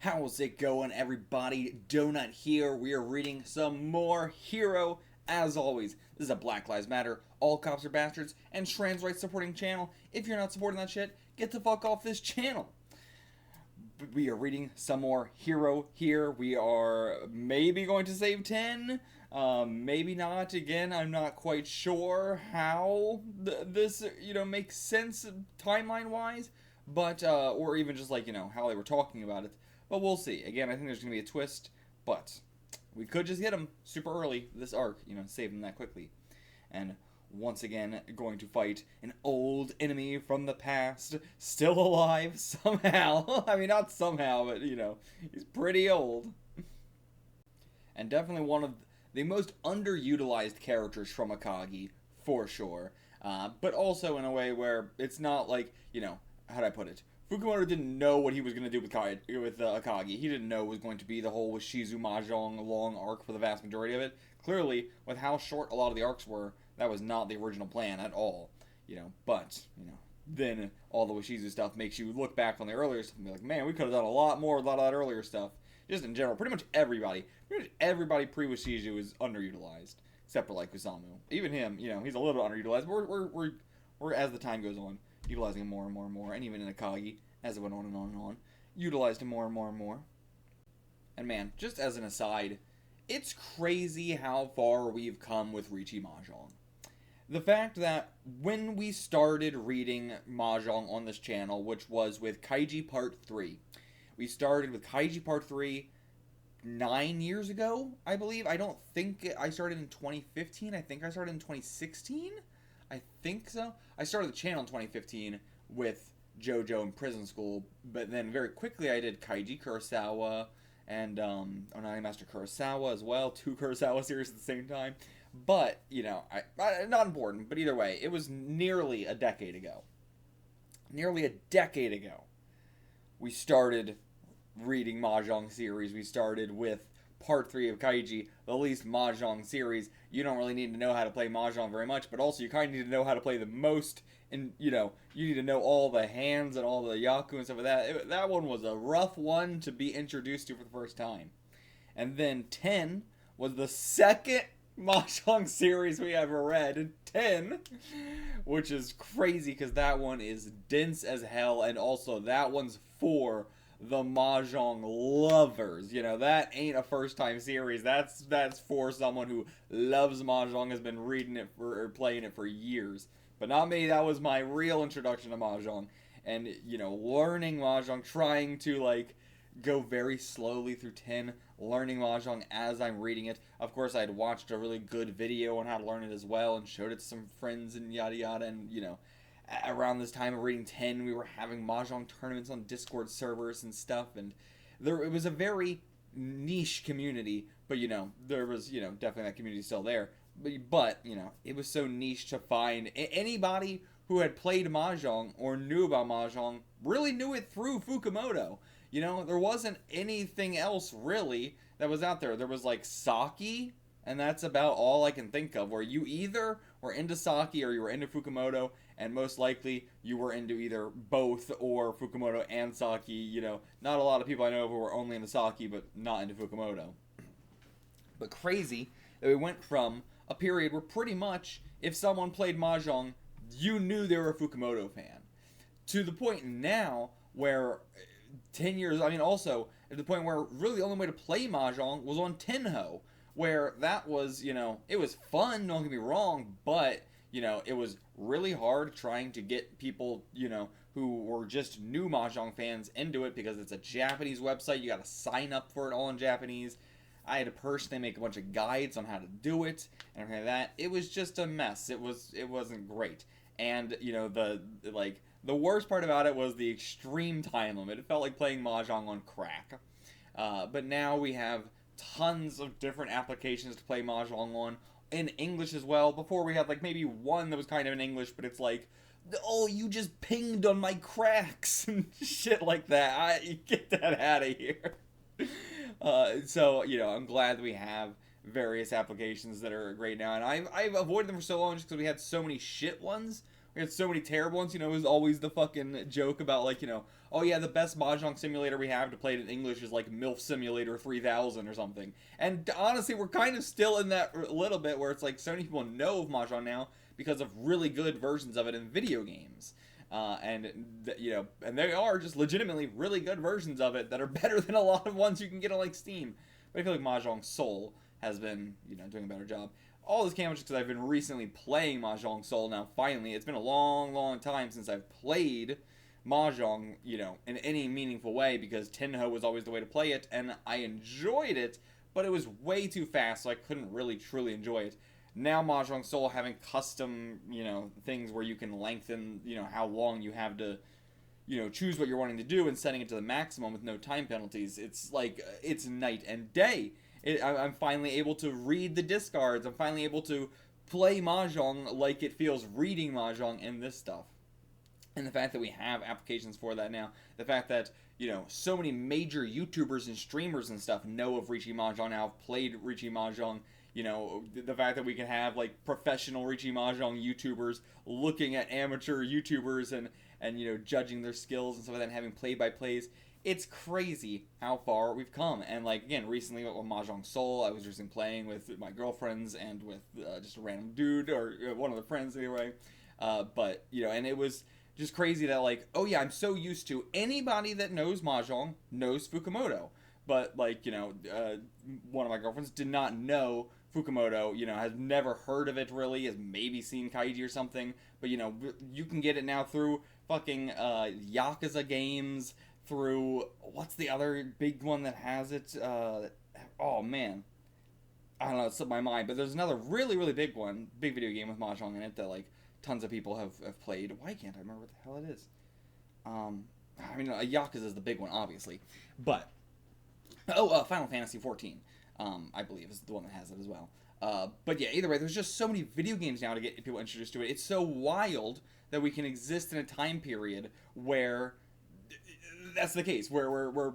How's it going, everybody? Donut here. We are reading some more Hero. As always, this is a Black Lives Matter, all cops are bastards, and trans rights supporting channel. If you're not supporting that shit, get the fuck off this channel. We are reading some more Hero here. We are maybe going to save 10. Maybe not. Again, I'm not quite sure how this, makes sense timeline-wise. But, or even just like, how they were talking about it. But we'll see. Again, I think there's going to be a twist, but we could just hit him super early this arc, save him that quickly. And once again, going to fight an old enemy from the past, still alive somehow. I mean, not somehow, but, he's pretty old. And definitely one of the most underutilized characters from Akagi, for sure. But also in a way where it's not like, how do I put it? Fukumoto didn't know what he was going to do with Akagi. He didn't know it was going to be the whole Shizu Mahjong long arc for the vast majority of it. Clearly, with how short a lot of the arcs were, that was not the original plan at all. But then all the Washizu stuff makes you look back on the earlier stuff and be like, man, we could have done a lot more, a lot of that earlier stuff. Just in general, pretty much everybody pre-Washizu is underutilized, except for like Kusamu. Even him, he's a little bit underutilized. We're as the time goes on, utilizing him more and more and more, and even in Akagi, as it went on and on and on, utilized him more and more and more. And man, just as an aside, it's crazy how far we've come with Riichi Mahjong. The fact that when we started reading Mahjong on this channel, which was with Kaiji Part 3, we started with Kaiji Part 3 9 years ago, I believe. I don't think I started in 2015. I think I started in 2016. I think so. I started the channel in 2015 with JoJo in prison school, but then very quickly I did Kaiji Kurosawa and Onani Master Kurosawa as well. 2 Kurosawa series at the same time. But, not important, but either way, it was nearly a decade ago. Nearly a decade ago, we started reading Mahjong series. We started with Part 3 of Kaiji, the least Mahjong series. You don't really need to know how to play Mahjong very much, but also you kind of need to know how to play the most, and, you need to know all the hands and all the Yaku and stuff like that. That one was a rough one to be introduced to for the first time. And then 10 was the second Mahjong series we ever read, 10, which is crazy because that one is dense as hell, and also that one's for the Mahjong lovers. That ain't a first time series. That's for someone who loves Mahjong, has been reading it or playing it for years. But not me. That was my real introduction to Mahjong. And, learning Mahjong, trying to, go very slowly through 10, learning Mahjong as I'm reading it. Of course, I had watched a really good video on how to learn it as well and showed it to some friends and yada yada. And, around this time of reading 10, we were having Mahjong tournaments on Discord servers and stuff. And it was a very niche community. But, there was, definitely that community still there. But, it was so niche to find anybody who had played Mahjong or knew about Mahjong really knew it through Fukumoto. There wasn't anything else really that was out there. There was Saki, and that's about all I can think of, where you either were into Saki or you were into Fukumoto, and most likely you were into either both or Fukumoto and Saki. Not a lot of people I know who were only into Saki but not into Fukumoto. But crazy that we went from a period where pretty much if someone played Mahjong, you knew they were a Fukumoto fan, to the point now where 10 years, also at the point where really the only way to play Mahjong was on Tenho, where that was, it was fun, don't get me wrong, but, it was really hard trying to get people, who were just new Mahjong fans into it because it's a Japanese website. You got to sign up for it all in Japanese. I had to personally make a bunch of guides on how to do it and everything like that. It was just a mess. It wasn't great. And, the worst part about it was the extreme time limit. It felt like playing Mahjong on crack. But now we have tons of different applications to play Mahjong on, in English as well. Before we had maybe one that was kind of in English, but it's oh, you just pinged on my cracks and shit like that. Get that out of here. So, I'm glad that we have various applications that are great now. And I've avoided them for so long just because we had so many shit ones We had so many terrible ones. It was always the fucking joke about, like, oh yeah, the best Mahjong simulator we have to play it in English is, like, MILF Simulator 3000 or something. And honestly, we're kind of still in that little bit where it's like so many people know of Mahjong now because of really good versions of it in video games. And they are just legitimately really good versions of it that are better than a lot of ones you can get on, like, Steam. But I feel like Mahjong Soul has been, doing a better job. All this came out just because I've been recently playing Mahjong Soul now, finally. It's been a long, long time since I've played Mahjong, in any meaningful way, because Tenho was always the way to play it, and I enjoyed it, but it was way too fast, so I couldn't really, truly enjoy it. Now Mahjong Soul having custom, things where you can lengthen, how long you have to, choose what you're wanting to do and setting it to the maximum with no time penalties. It's like, it's night and day. I'm finally able to read the discards. I'm finally able to play Mahjong like it feels reading Mahjong in this stuff. And the fact that we have applications for that now. The fact that, so many major YouTubers and streamers and stuff know of Riichi Mahjong now, have played Riichi Mahjong. The fact that we can have, like, professional Riichi Mahjong YouTubers looking at amateur YouTubers and judging their skills and stuff like that and having play-by-plays. It's crazy how far we've come. And, like, again, recently with Mahjong Soul, I was just playing with my girlfriends and with just a random dude, or one of the friends anyway. But, and it was just crazy that, like, oh yeah, I'm so used to anybody that knows Mahjong knows Fukumoto. But, like, one of my girlfriends did not know Fukumoto, has never heard of it really, has maybe seen Kaiji or something. But, you can get it now through fucking Yakuza games, through, what's the other big one that has it? Oh man, I don't know, it slipped my mind, but there's another really, really big one, big video game with Mahjong in it that, like, tons of people have played. Why can't I remember what the hell it is? I mean, Yakuza is the big one, obviously, but, Final Fantasy 14, I believe, is the one that has it as well. But yeah, either way, there's just so many video games now to get people introduced to it. It's so wild that we can exist in a time period where that's the case, where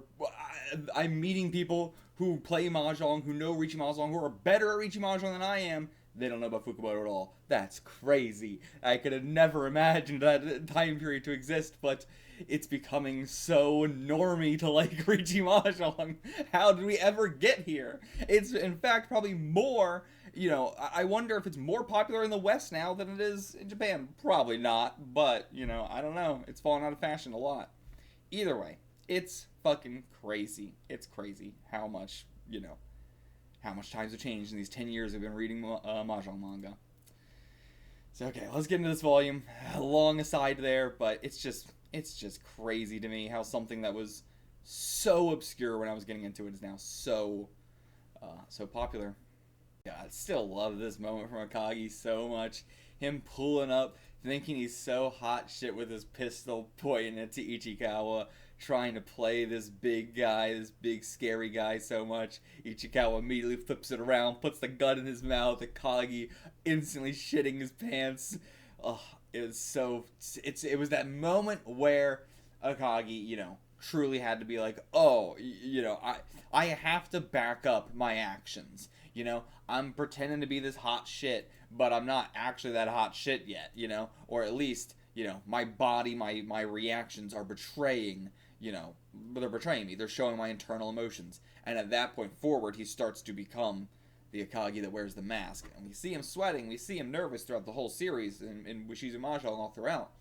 I'm meeting people who play Mahjong, who know Riichi Mahjong, who are better at Riichi Mahjong than I am. They don't know about Fukumoto at all. That's crazy. I could have never imagined that time period to exist, but it's becoming so normie to like Riichi Mahjong. How did we ever get here? It's, in fact, probably more, I wonder if it's more popular in the West now than it is in Japan. Probably not, but, I don't know. It's fallen out of fashion a lot. Either way, it's fucking crazy. It's crazy how much, how much times have changed in these 10 years I've been reading Mahjong manga. So, okay, let's get into this volume. Long aside there, but it's just crazy to me how something that was so obscure when I was getting into it is now so popular. Yeah, I still love this moment from Akagi so much. Him pulling up, thinking he's so hot shit with his pistol, pointing it to Ichikawa, trying to play this big guy, this big scary guy so much. Ichikawa immediately flips it around, puts the gun in his mouth, Akagi instantly shitting his pants. Oh, it was that moment where Akagi, truly had to be like, oh, I have to back up my actions. I'm pretending to be this hot shit, but I'm not actually that hot shit yet, or at least, my body, my reactions are betraying, they're betraying me. They're showing my internal emotions. And at that point forward, he starts to become the Akagi that wears the mask. And we see him sweating, we see him nervous throughout the whole series in Wishizu Mahjong all throughout.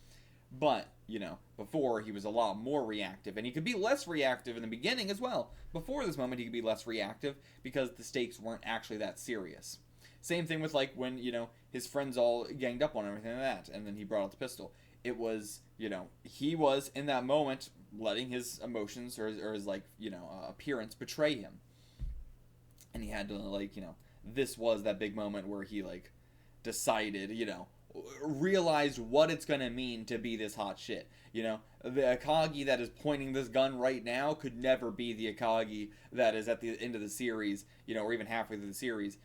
But, before he was a lot more reactive, and he could be less reactive in the beginning as well. Before this moment, he could be less reactive because the stakes weren't actually that serious. Same thing with, like, when, his friends all ganged up on him and everything like that, and then he brought out the pistol. It was, he was, in that moment, letting his emotions or his, like, appearance betray him. And he had to, like, this was that big moment where he, like, decided, realized what it's gonna mean to be this hot shit. The Akagi that is pointing this gun right now could never be the Akagi that is at the end of the series, or even halfway through the series,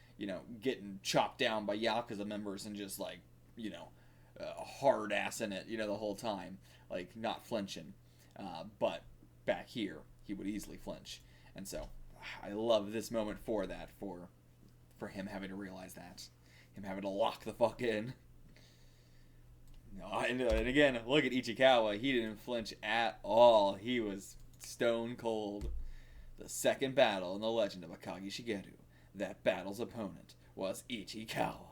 getting chopped down by Yakuza members and just, like, hard assing it, the whole time, like, not flinching. But back here, he would easily flinch. And so, I love this moment for that, for him having to realize that. Him having to lock the fuck in. And again, look at Ichikawa. He didn't flinch at all. He was stone cold. The second battle in the legend of Akagi Shigeru. That battle's opponent was Ichikawa.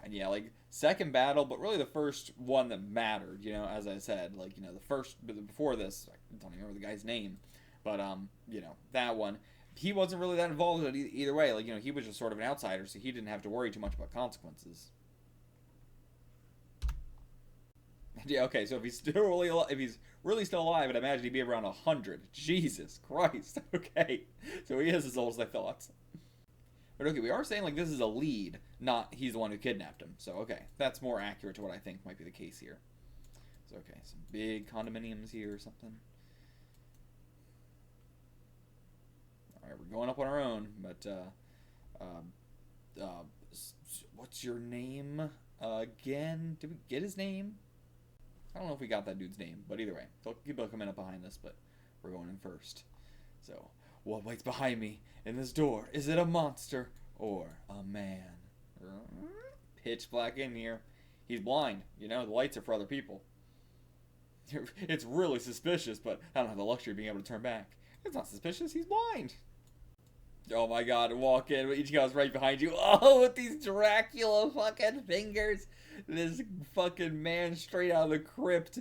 And yeah, like, second battle, but really the first one that mattered, you know, as I said. Like, you know, the first, before this, I don't even remember the guy's name. But, you know, that one, he wasn't really that involved in it either way. Like, you know, he was just sort of an outsider, so he didn't have to worry too much about consequences. Yeah, okay, so if he's really still alive, I'd imagine he'd be around 100. Jesus Christ. Okay, so he is as old as I thought. But okay, we are saying, like, this is a lead, not he's the one who kidnapped him. So, okay, that's more accurate to what I think might be the case here. So, okay, some big condominiums here or something. Alright, we're going up on our own, but, what's your name again? Did we get his name? I don't know if we got that dude's name, but either way, people are coming up behind us, but we're going in first. So, what waits behind me in this door? Is it a monster or a man? Pitch black in here. He's blind. You know, the lights are for other people. It's really suspicious, but I don't have the luxury of being able to turn back. It's not suspicious. He's blind. Oh my god, walk in. Ichikawa's right behind you. Oh, with these Dracula fucking fingers. This fucking man straight out of the crypt.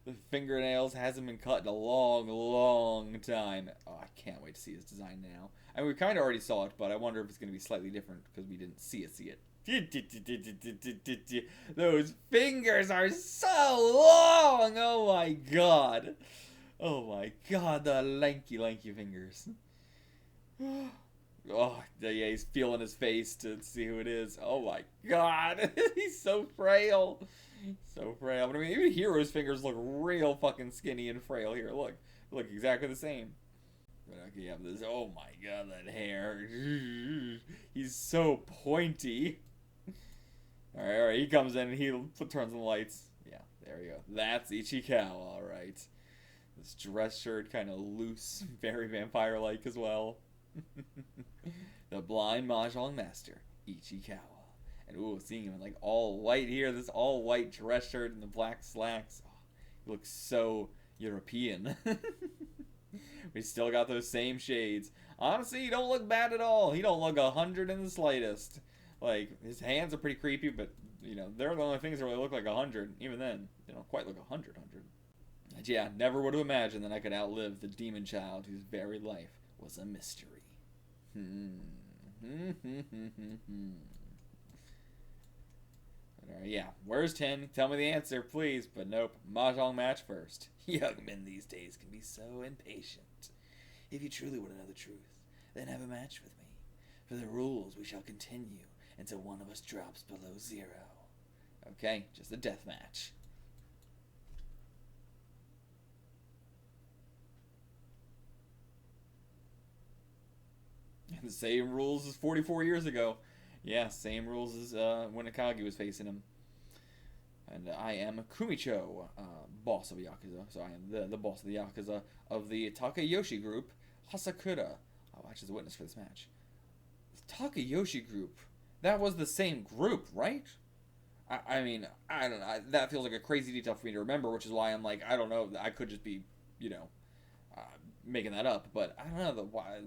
The fingernails hasn't been cut in a long, long time. Oh, I can't wait to see his design now. I mean, we kind of already saw it, but I wonder if it's going to be slightly different because we didn't see it. Those fingers are so long! Oh my god. Oh my god, the lanky, lanky fingers. Oh, yeah, he's feeling his face to see who it is. Oh my god, he's so frail. So frail. But I mean, even Hiro's fingers look real fucking skinny and frail here. Look exactly the same. But okay, you have this. Oh my god, that hair. He's so pointy. Alright, he comes in and he turns on the lights. Yeah, there you go. That's Ichikawa, alright. This dress shirt, kind of loose, very vampire-like as well. The blind Mahjong master, Ichikawa. And ooh, seeing him in like all white here, this all white dress shirt and the black slacks. Oh, he looks so European. We still got those same shades. Honestly, he don't look bad at all. He don't look 100 in the slightest. Like, his hands are pretty creepy, but, you know, they're the only things that really look like 100. Even then, they don't quite look 100. And yeah, never would have imagined that I could outlive the demon child whose very life was a mystery. Yeah, where's 10? Tell me the answer, please. But nope, Mahjong match first. Young men these days can be so impatient. If you truly want to know the truth, then have a match with me. For the rules, we shall continue until one of us drops below 0. Okay, just a death match. And the same rules as 44 years ago. Yeah, same rules as when Akagi was facing him. And I am Kumicho, boss of Yakuza. So I am the boss of the Yakuza of the Takayoshi group, Hasakura. I'll act as a witness for this match. The Takayoshi group. That was the same group, right? I mean, I don't know. That feels like a crazy detail for me to remember, which is why I'm like, I don't know. I could just be, you know, making that up. But I don't know why.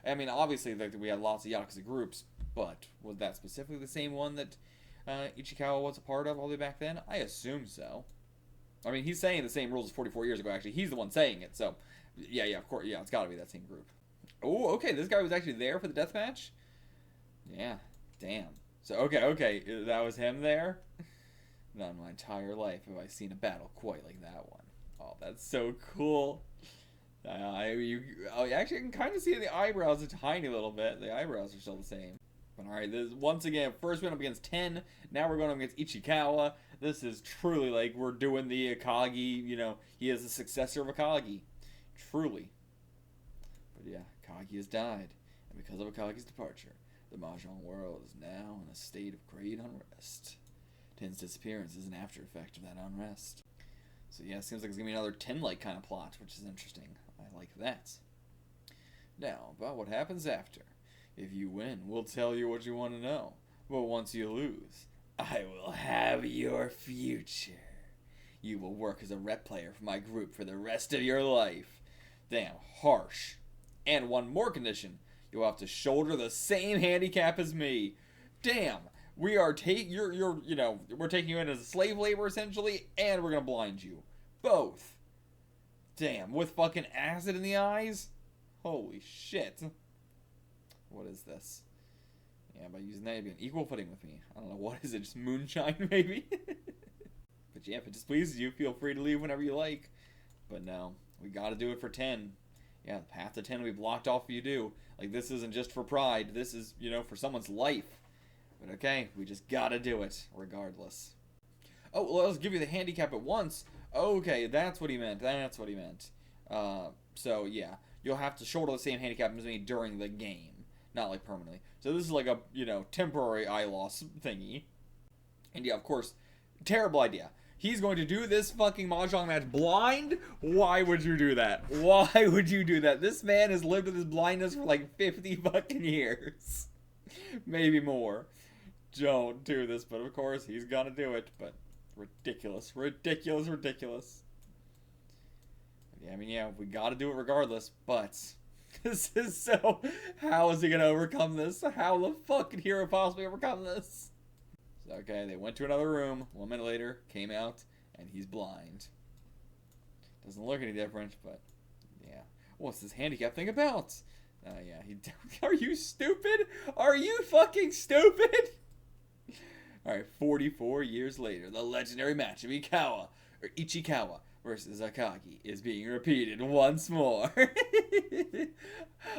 I mean, obviously, we had lots of Yakuza groups, but was that specifically the same one that Ichikawa was a part of all the way back then? I assume so. I mean, he's saying the same rules as 44 years ago, actually. He's the one saying it, so yeah, of course, yeah, it's got to be that same group. Oh, okay, this guy was actually there for the deathmatch? Yeah, damn. So, okay, that was him there? Not in my entire life have I seen a battle quite like that one. Oh, that's so cool. You actually can kind of see the eyebrows a tiny little bit. The eyebrows are still the same. But alright, this once again, first win up against 10. Now we're going up against Ichikawa. This is truly like we're doing the Akagi, you know, he is the successor of Akagi. Truly. But yeah, Akagi has died. And because of Akagi's departure, the Mahjong world is now in a state of great unrest. Ten's disappearance is an after effect of that unrest. So yeah, it seems like it's going to be another 10-like kind of plot, which is interesting. I like that. Now, about what happens after. If you win, we'll tell you what you want to know. But once you lose, I will have your future. You will work as a rep player for my group for the rest of your life. Damn, harsh. And one more condition. You'll have to shoulder the same handicap as me. Damn. We are we're taking you in as a slave labor essentially, and we're gonna blind you. Both. Damn, with fucking acid in the eyes? Holy shit. What is this? Yeah, by using that, you'd be on equal footing with me. I don't know, what is it? Just moonshine, maybe? But yeah, if it displeases you, feel free to leave whenever you like. But no, we gotta do it for 10. Yeah, the path to 10 we blocked off for you do. Like, this isn't just for pride. This is, for someone's life. But okay, we just gotta do it, regardless. Oh, well, let's give you the handicap at once. Okay, that's what he meant. That's what he meant. So, yeah. You'll have to shoulder the same handicap as me during the game. Not, like, permanently. So this is like a, temporary eye loss thingy. And yeah, of course, terrible idea. He's going to do this fucking Mahjong match blind? Why would you do that? Why would you do that? This man has lived with his blindness for like 50 fucking years. Maybe more. Don't do this, but of course, he's gonna do it. But ridiculous. Ridiculous, ridiculous. Yeah, I mean, yeah, we gotta do it regardless, but this is so... How is he gonna overcome this? How the fuck could Hiro possibly overcome this? Okay, they went to another room. 1 minute later, came out, and he's blind. Doesn't look any different, but yeah. What's this handicap thing about? Yeah, are you stupid? Are you fucking stupid? Alright, 44 years later, the legendary match of Ichikawa versus Akagi is being repeated once more.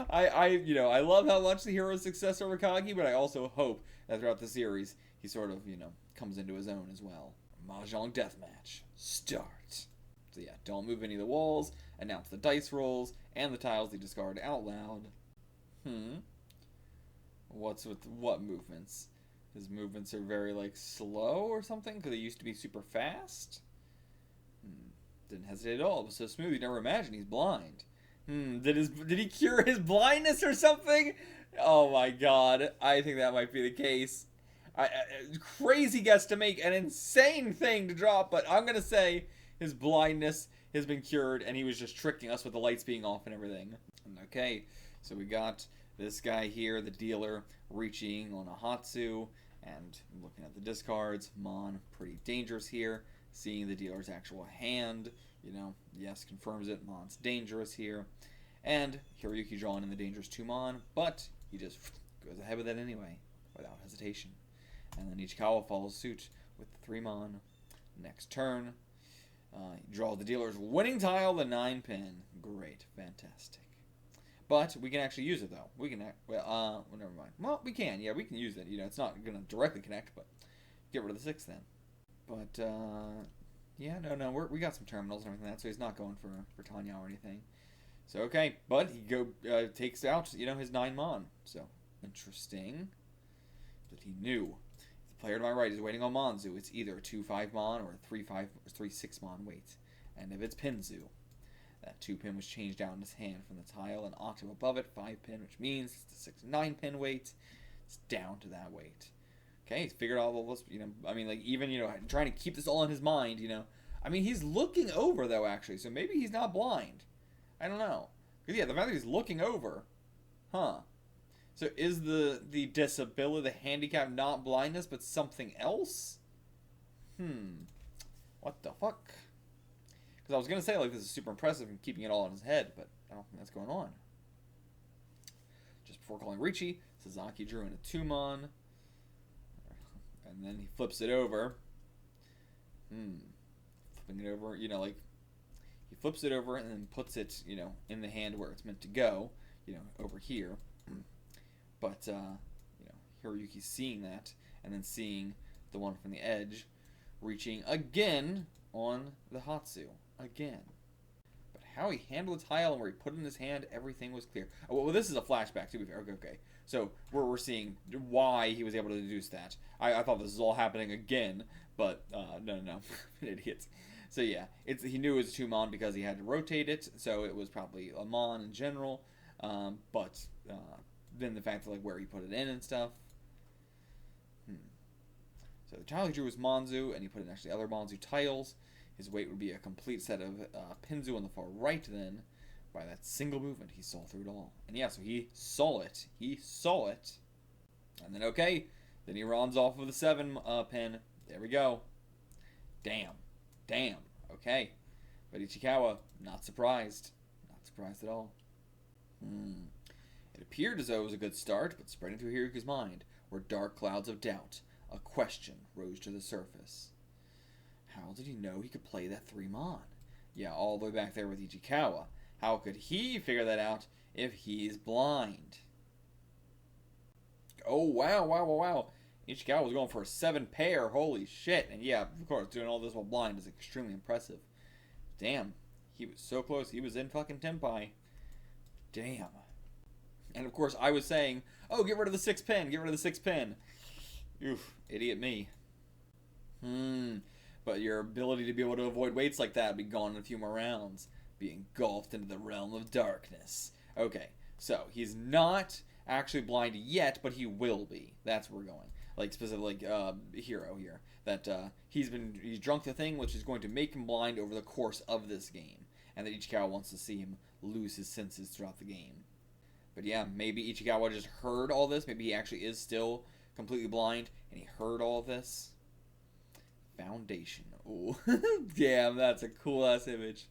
I love how much the hero's success over Akagi, but I also hope that throughout the series, he sort of, comes into his own as well. Mahjong deathmatch. Start. So yeah, don't move any of the walls, announce the dice rolls, and the tiles they discard out loud. What's with what movements? His movements are very, slow or something? Because they used to be super fast? Didn't hesitate at all. It was so smooth you never imagined he's blind. Did he cure his blindness or something? Oh my god. I think that might be the case. Crazy guess to make, an insane thing to drop, but I'm gonna say his blindness has been cured and he was just tricking us with the lights being off and everything. Okay, so we got this guy here, the dealer, reaching on a Hatsu and looking at the discards. Mon, pretty dangerous here. Seeing the dealer's actual hand, yes, confirms it. Mon's dangerous here. And Hiroyuki drawing in the dangerous 2 Mon, but he just goes ahead with it anyway, without hesitation. And then Ichikawa follows suit with the 3 Mon. Next turn, he draws the dealer's winning tile, the 9-pin. Great, fantastic. But we can actually use it though. We can, well, never mind. Well, we can, yeah, we can use it. It's not gonna directly connect, but get rid of the 6 then. But, yeah, no, we got some terminals and everything like that, so he's not going for Tanya or anything. So, okay, but he takes out, his 9 Mon. So, interesting. But he knew. The player to my right is waiting on Monzu. It's either a 2-5 Mon or a 3-5 or 3-6 Mon wait. And if it's Pinzu, that 2-pin was changed out in his hand from the tile an octave above it, 5-pin, which means it's a 6-9-pin weight. It's down to that weight. Okay, he's figured out all this, even, trying to keep this all in his mind, he's looking over, though, actually, so maybe he's not blind. I don't know. Because, yeah, the fact that he's looking over, So is the disability, the handicap, not blindness, but something else? What the fuck? Because I was going to say, this is super impressive and keeping it all in his head, but I don't think that's going on. Just before calling Ricci, Sasaki drew in a 2 Mon. And then he flips it over. Flipping it over, he flips it over and then puts it, in the hand where it's meant to go, over here. But, Hiroyuki's seeing that, and then seeing the one from the edge, reaching again on the Hatsu. Again. But how he handled the tile and where he put it in his hand, everything was clear. Oh, well, this is a flashback, to be fair. Okay. So, we're seeing why he was able to deduce that. I thought this was all happening again, but, no. Idiots. So, yeah, he knew it was a 2 Mon because he had to rotate it, so it was probably a Mon in general, but, then the fact of, where he put it in and stuff. So the tile he drew was Manzu, and he put in actually other Manzu tiles. His weight would be a complete set of Pinzu on the far right then. By that single movement, he saw through it all. And yeah, so he saw it. He saw it. And then, okay, then he runs off with the 7 pin. There we go. Damn. Damn. Okay. But Ichikawa, not surprised. Not surprised at all. It appeared as though it was a good start, but spreading through Hiroyuki's mind were dark clouds of doubt. A question rose to the surface. How did he know he could play that 3-mon? Yeah, all the way back there with Ichikawa. How could he figure that out if he's blind? Oh, wow, wow, wow, wow. Ichikawa was going for a 7 pair. Holy shit. And yeah, of course, doing all this while blind is extremely impressive. Damn. He was so close. He was in fucking Tenpai. Damn. And of course, I was saying, oh, get rid of the 6 pin. Get rid of the 6 pin. Oof. Idiot me. But your ability to be able to avoid weights like that would be gone in a few more rounds. Be engulfed into the realm of darkness. Okay, so he's not actually blind yet, but he will be. That's where we're going. Like, specifically, Hiro here. That he's drunk the thing, which is going to make him blind over the course of this game. And that Ichikawa wants to see him lose his senses throughout the game. But yeah, maybe Ichikawa just heard all this. Maybe he actually is still completely blind, and he heard all this. Foundation. Ooh. Damn, that's a cool-ass image.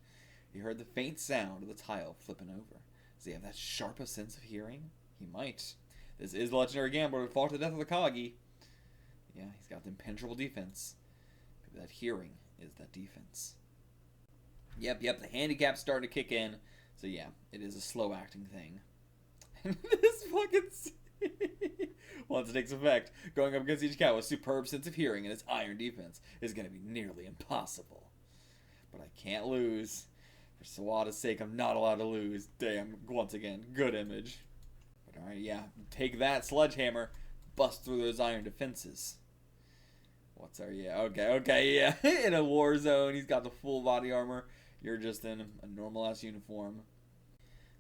He heard the faint sound of the tile flipping over. Does he have that sharp a sense of hearing? He might. This is the legendary gambler who fought to the death of the Kagi. Yeah, he's got the impenetrable defense. Maybe that hearing is that defense. Yep, the handicap's starting to kick in. So yeah, it is a slow-acting thing. And this fucking... Once it takes effect, going up against Ichikawa's superb sense of hearing and his iron defense is going to be nearly impossible. But I can't lose. For Sawada's sake, I'm not allowed to lose. Damn, once again, good image. But alright, yeah, take that sledgehammer, bust through those iron defenses. What's our, yeah, okay, yeah. In a war zone, he's got the full body armor. You're just in a normal-ass uniform.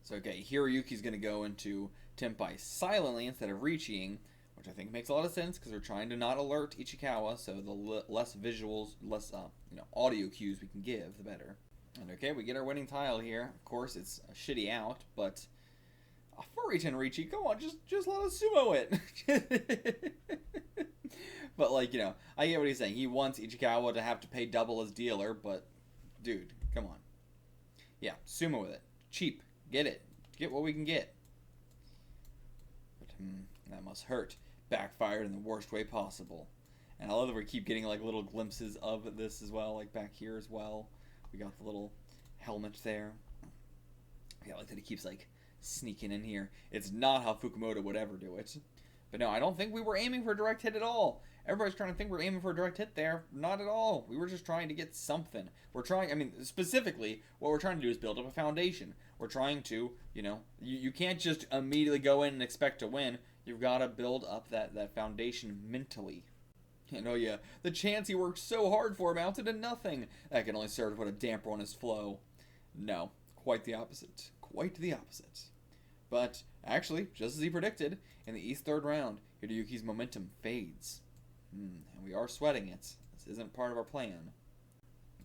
So, okay, Hiroyuki's going to go into Tenpai silently instead of reaching, which I think makes a lot of sense because we're trying to not alert Ichikawa, so the less visuals, less audio cues we can give, the better. And okay, we get our winning tile here. Of course, it's a shitty out, but Furry-ten Riichi, come on, just let us sumo it. But like, you know, I get what he's saying. He wants Ichikawa to have to pay double as dealer, but dude, come on. Yeah, sumo with it. Cheap. Get it. Get what we can get. But that must hurt. Backfired in the worst way possible. And I love that we keep getting like little glimpses of this as well, like back here as well. We got the little helmet there. Yeah, I like that he keeps like sneaking in here. It's not how Fukumoto would ever do it. But no, I don't think we were aiming for a direct hit at all. Everybody's trying to think we're aiming for a direct hit there. Not at all. We were just trying to get something. We're trying, I mean, specifically, what we're trying to do is build up a foundation. We're trying to, you know, you can't just immediately go in and expect to win. You've got to build up that foundation mentally. And oh yeah, the chance he worked so hard for amounted to nothing. That can only serve to put a damper on his flow. No, quite the opposite. Quite the opposite. But, actually, just as he predicted, in the East third round, Hiroyuki's momentum fades. And we are sweating it. This isn't part of our plan.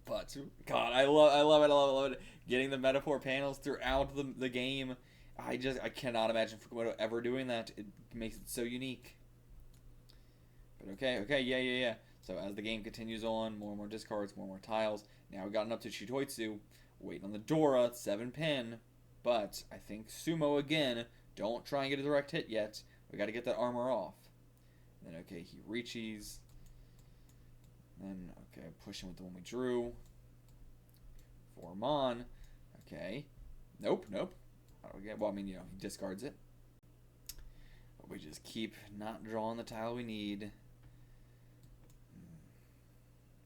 But, God, I love it. Getting the metaphor panels throughout the game. I cannot imagine Fukumoto ever doing that. It makes it so unique. But okay, yeah. So as the game continues on, more and more discards, more and more tiles. Now we've gotten up to Shitoitsu, waiting on the Dora, 7 pin. But I think sumo again. Don't try and get a direct hit yet. We got to get that armor off. Then okay, he reaches. Then okay, push him with the one we drew. 4-mon. Okay. Nope. Well, I mean, you know, he discards it. But we just keep not drawing the tile we need.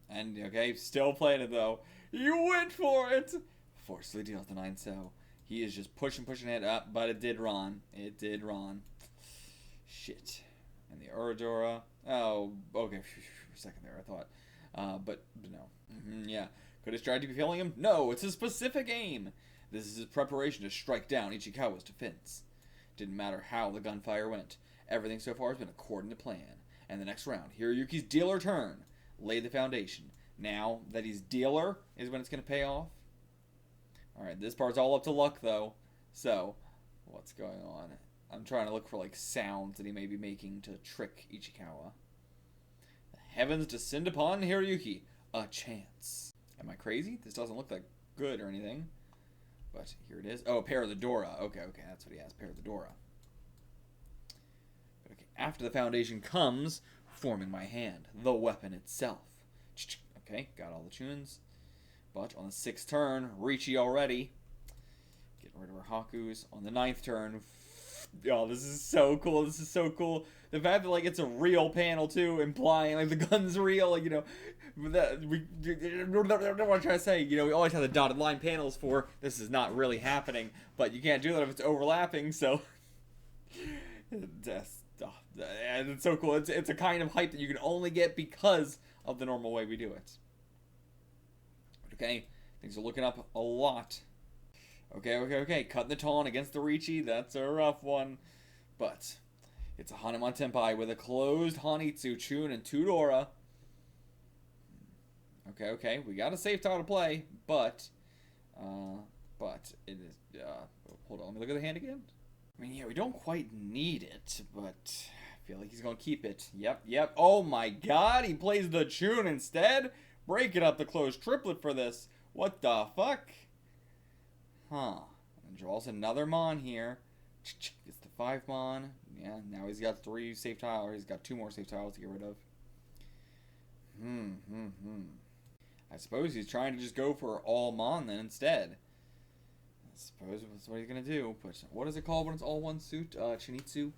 And okay, still playing it though. You went for it. Forcefully deals the 9-so. He is just pushing it up, but it did run. Shit. And the Uradora. Oh, okay. For a second there, I thought. But no. Yeah. Could his strategy be failing him? No, it's a specific aim. This is his preparation to strike down Ichikawa's defense. Didn't matter how the gunfire went. Everything so far has been according to plan. And the next round, Hiroyuki's dealer turn. Lay the foundation. Now that he's dealer is when it's going to pay off. Alright, this part's all up to luck, though. So, what's going on? I'm trying to look for, like, sounds that he may be making to trick Ichikawa. The heavens descend upon Hiroyuki. A chance. Am I crazy? This doesn't look that good or anything. But here it is. Oh, Pair of the Dora. Okay, that's what he has. Pair of the Dora. Okay, after the foundation comes, form in my hand. The weapon itself. Okay, got all the tunes. But on the 6th turn, Riichi already. Getting rid of her Hakus. On the 9th turn, oh, this is so cool. This is so cool. The fact that, like, it's a real panel, too, implying, like, the gun's real, like, you know, that we don't want to try to say, you know, we always have the dotted line panels for this is not really happening, but you can't do that if it's overlapping, so it's so cool. It's a kind of hype that you can only get because of the normal way we do it. Okay, things are looking up a lot. Okay. Cutting the taunt against the Riichi. That's a rough one. But it's a Hanuman Tenpai with a closed Hanitsu, Chun, and 2 Dora. Okay. We got a safe tile to play, but it is, hold on, let me look at the hand again. I mean, yeah, we don't quite need it, but I feel like he's going to keep it. Yep. Oh my god, he plays the Chun instead? Breaking up the closed triplet for this. What the fuck? Huh. And draws another Mon here. Gets the 5 Mon. Yeah, now he's got 3 safe tiles. He's got 2 more safe tiles to get rid of. I suppose he's trying to just go for all Mon then instead. I suppose that's what he's going to do. But what is it called when it's all one suit? Chinitsu?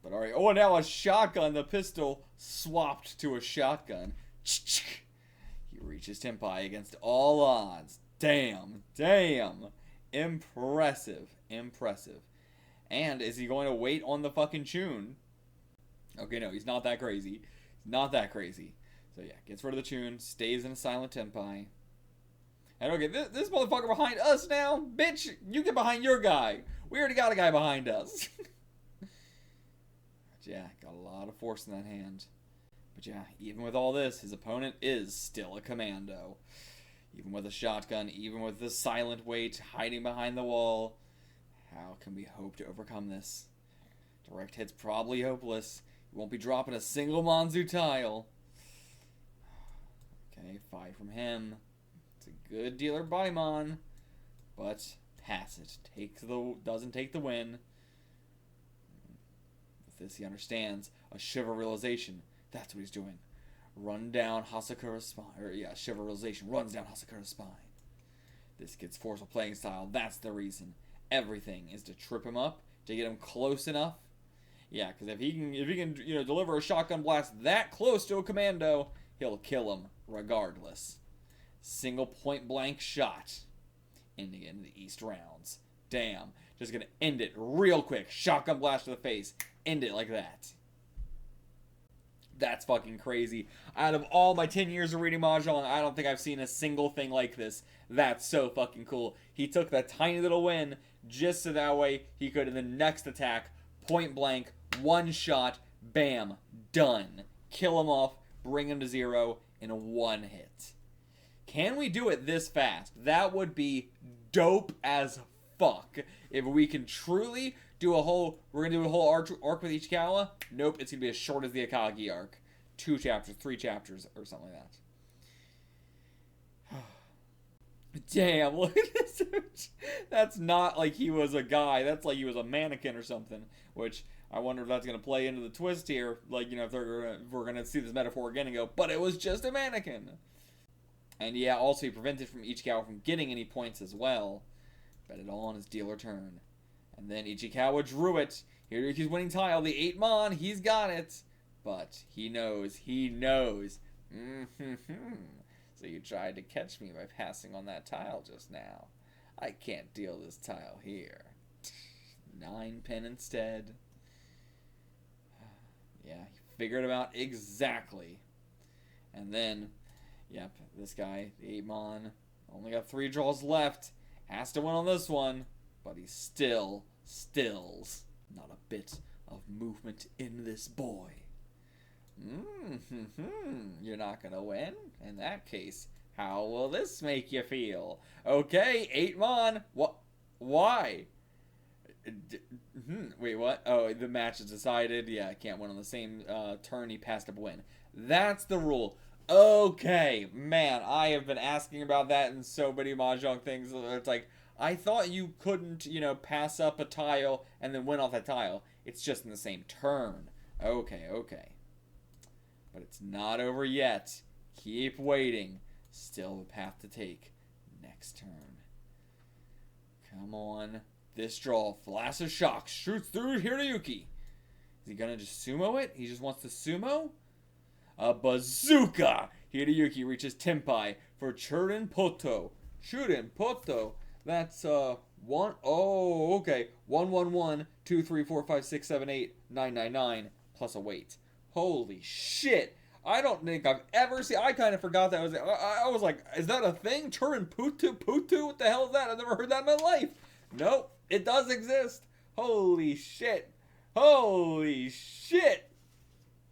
But alright. Oh, now a shotgun. The pistol swapped to a shotgun. He reaches Tenpai against all odds. Damn. Impressive. And is he going to wait on the fucking Chun? Okay, no, he's not that crazy. So yeah, gets rid of the Chun, stays in a silent Tenpai. And okay, this motherfucker behind us now? Bitch, you get behind your guy. We already got a guy behind us. But yeah, got a lot of force in that hand. But yeah, even with all this, his opponent is still a commando. Even with a shotgun, even with the silent weight hiding behind the wall, how can we hope to overcome this? Direct hit's probably hopeless. He won't be dropping a single Manzu tile. Okay, 5 from him. It's a good dealer by Mon, but pass it. Doesn't take the win. With this, he understands a Shiver realization. That's what he's doing. Run down Hasakura's spine. Shiver realization. Runs down Hasakura's spine. This kid's forceful playing style. That's the reason. Everything is to trip him up, to get him close enough. Yeah, because if he can, deliver a shotgun blast that close to a commando, he'll kill him regardless. Single point blank shot. Ending it in the East rounds. Damn. Just gonna end it real quick. Shotgun blast to the face. End it like that. That's fucking crazy. Out of all my 10 years of reading Mahjong, I don't think I've seen a single thing like this. That's so fucking cool. He took that tiny little win just so that way he could, in the next attack, point blank, one shot, bam, done. Kill him off, bring him to 0 in a 1 hit. Can we do it this fast? That would be dope as fuck. If we can truly do a whole, we're going to do a whole arc with Ichikawa. Nope, it's going to be as short as the Akagi arc. 2 chapters, 3 chapters, or something like that. Damn, look at this. That's not like he was a guy. That's like he was a mannequin or something. Which, I wonder if that's going to play into the twist here. Like, if we're going to see this metaphor again and go, but it was just a mannequin. And yeah, also he prevented from Ichikawa from getting any points as well. Bet it all on his dealer turn. And then Ichikawa drew it. Hiroyuki's winning tile, the 8 Mon, he's got it. But he knows. So you tried to catch me by passing on that tile just now. I can't deal this tile here. 9 pin instead. Yeah, he figured it out exactly. And then, yep, this guy, the 8 Mon, only got 3 draws left. Has to win on this one. But he still stills. Not a bit of movement in this boy. You're not gonna win? In that case, how will this make you feel? Okay, 8 mon. What? Why? Wait, what? Oh, the match is decided. Yeah, I can't win on the same turn he passed up win. That's the rule. Okay, man, I have been asking about that in so many Mahjong things. It's like, I thought you couldn't, pass up a tile and then win off that tile. It's just in the same turn. Okay. But it's not over yet. Keep waiting. Still a path to take. Next turn. Come on. This draw, Flash of Shock, shoots through Hiroyuki. Is he gonna just sumo it? He just wants to sumo? A bazooka! Hiroyuki reaches Tenpai for Churin-poto. Churin-poto. That's, 1, oh, okay. 1, 1, 1, 2, 3, 4, 5, 6, 7, 8, 9, 9, 9, plus a weight. Holy shit! I don't think I've ever seen. I kind of forgot that. I was like, is that a thing? Churin-poto? What the hell is that? I've never heard that in my life. Nope, it does exist. Holy shit. Holy shit.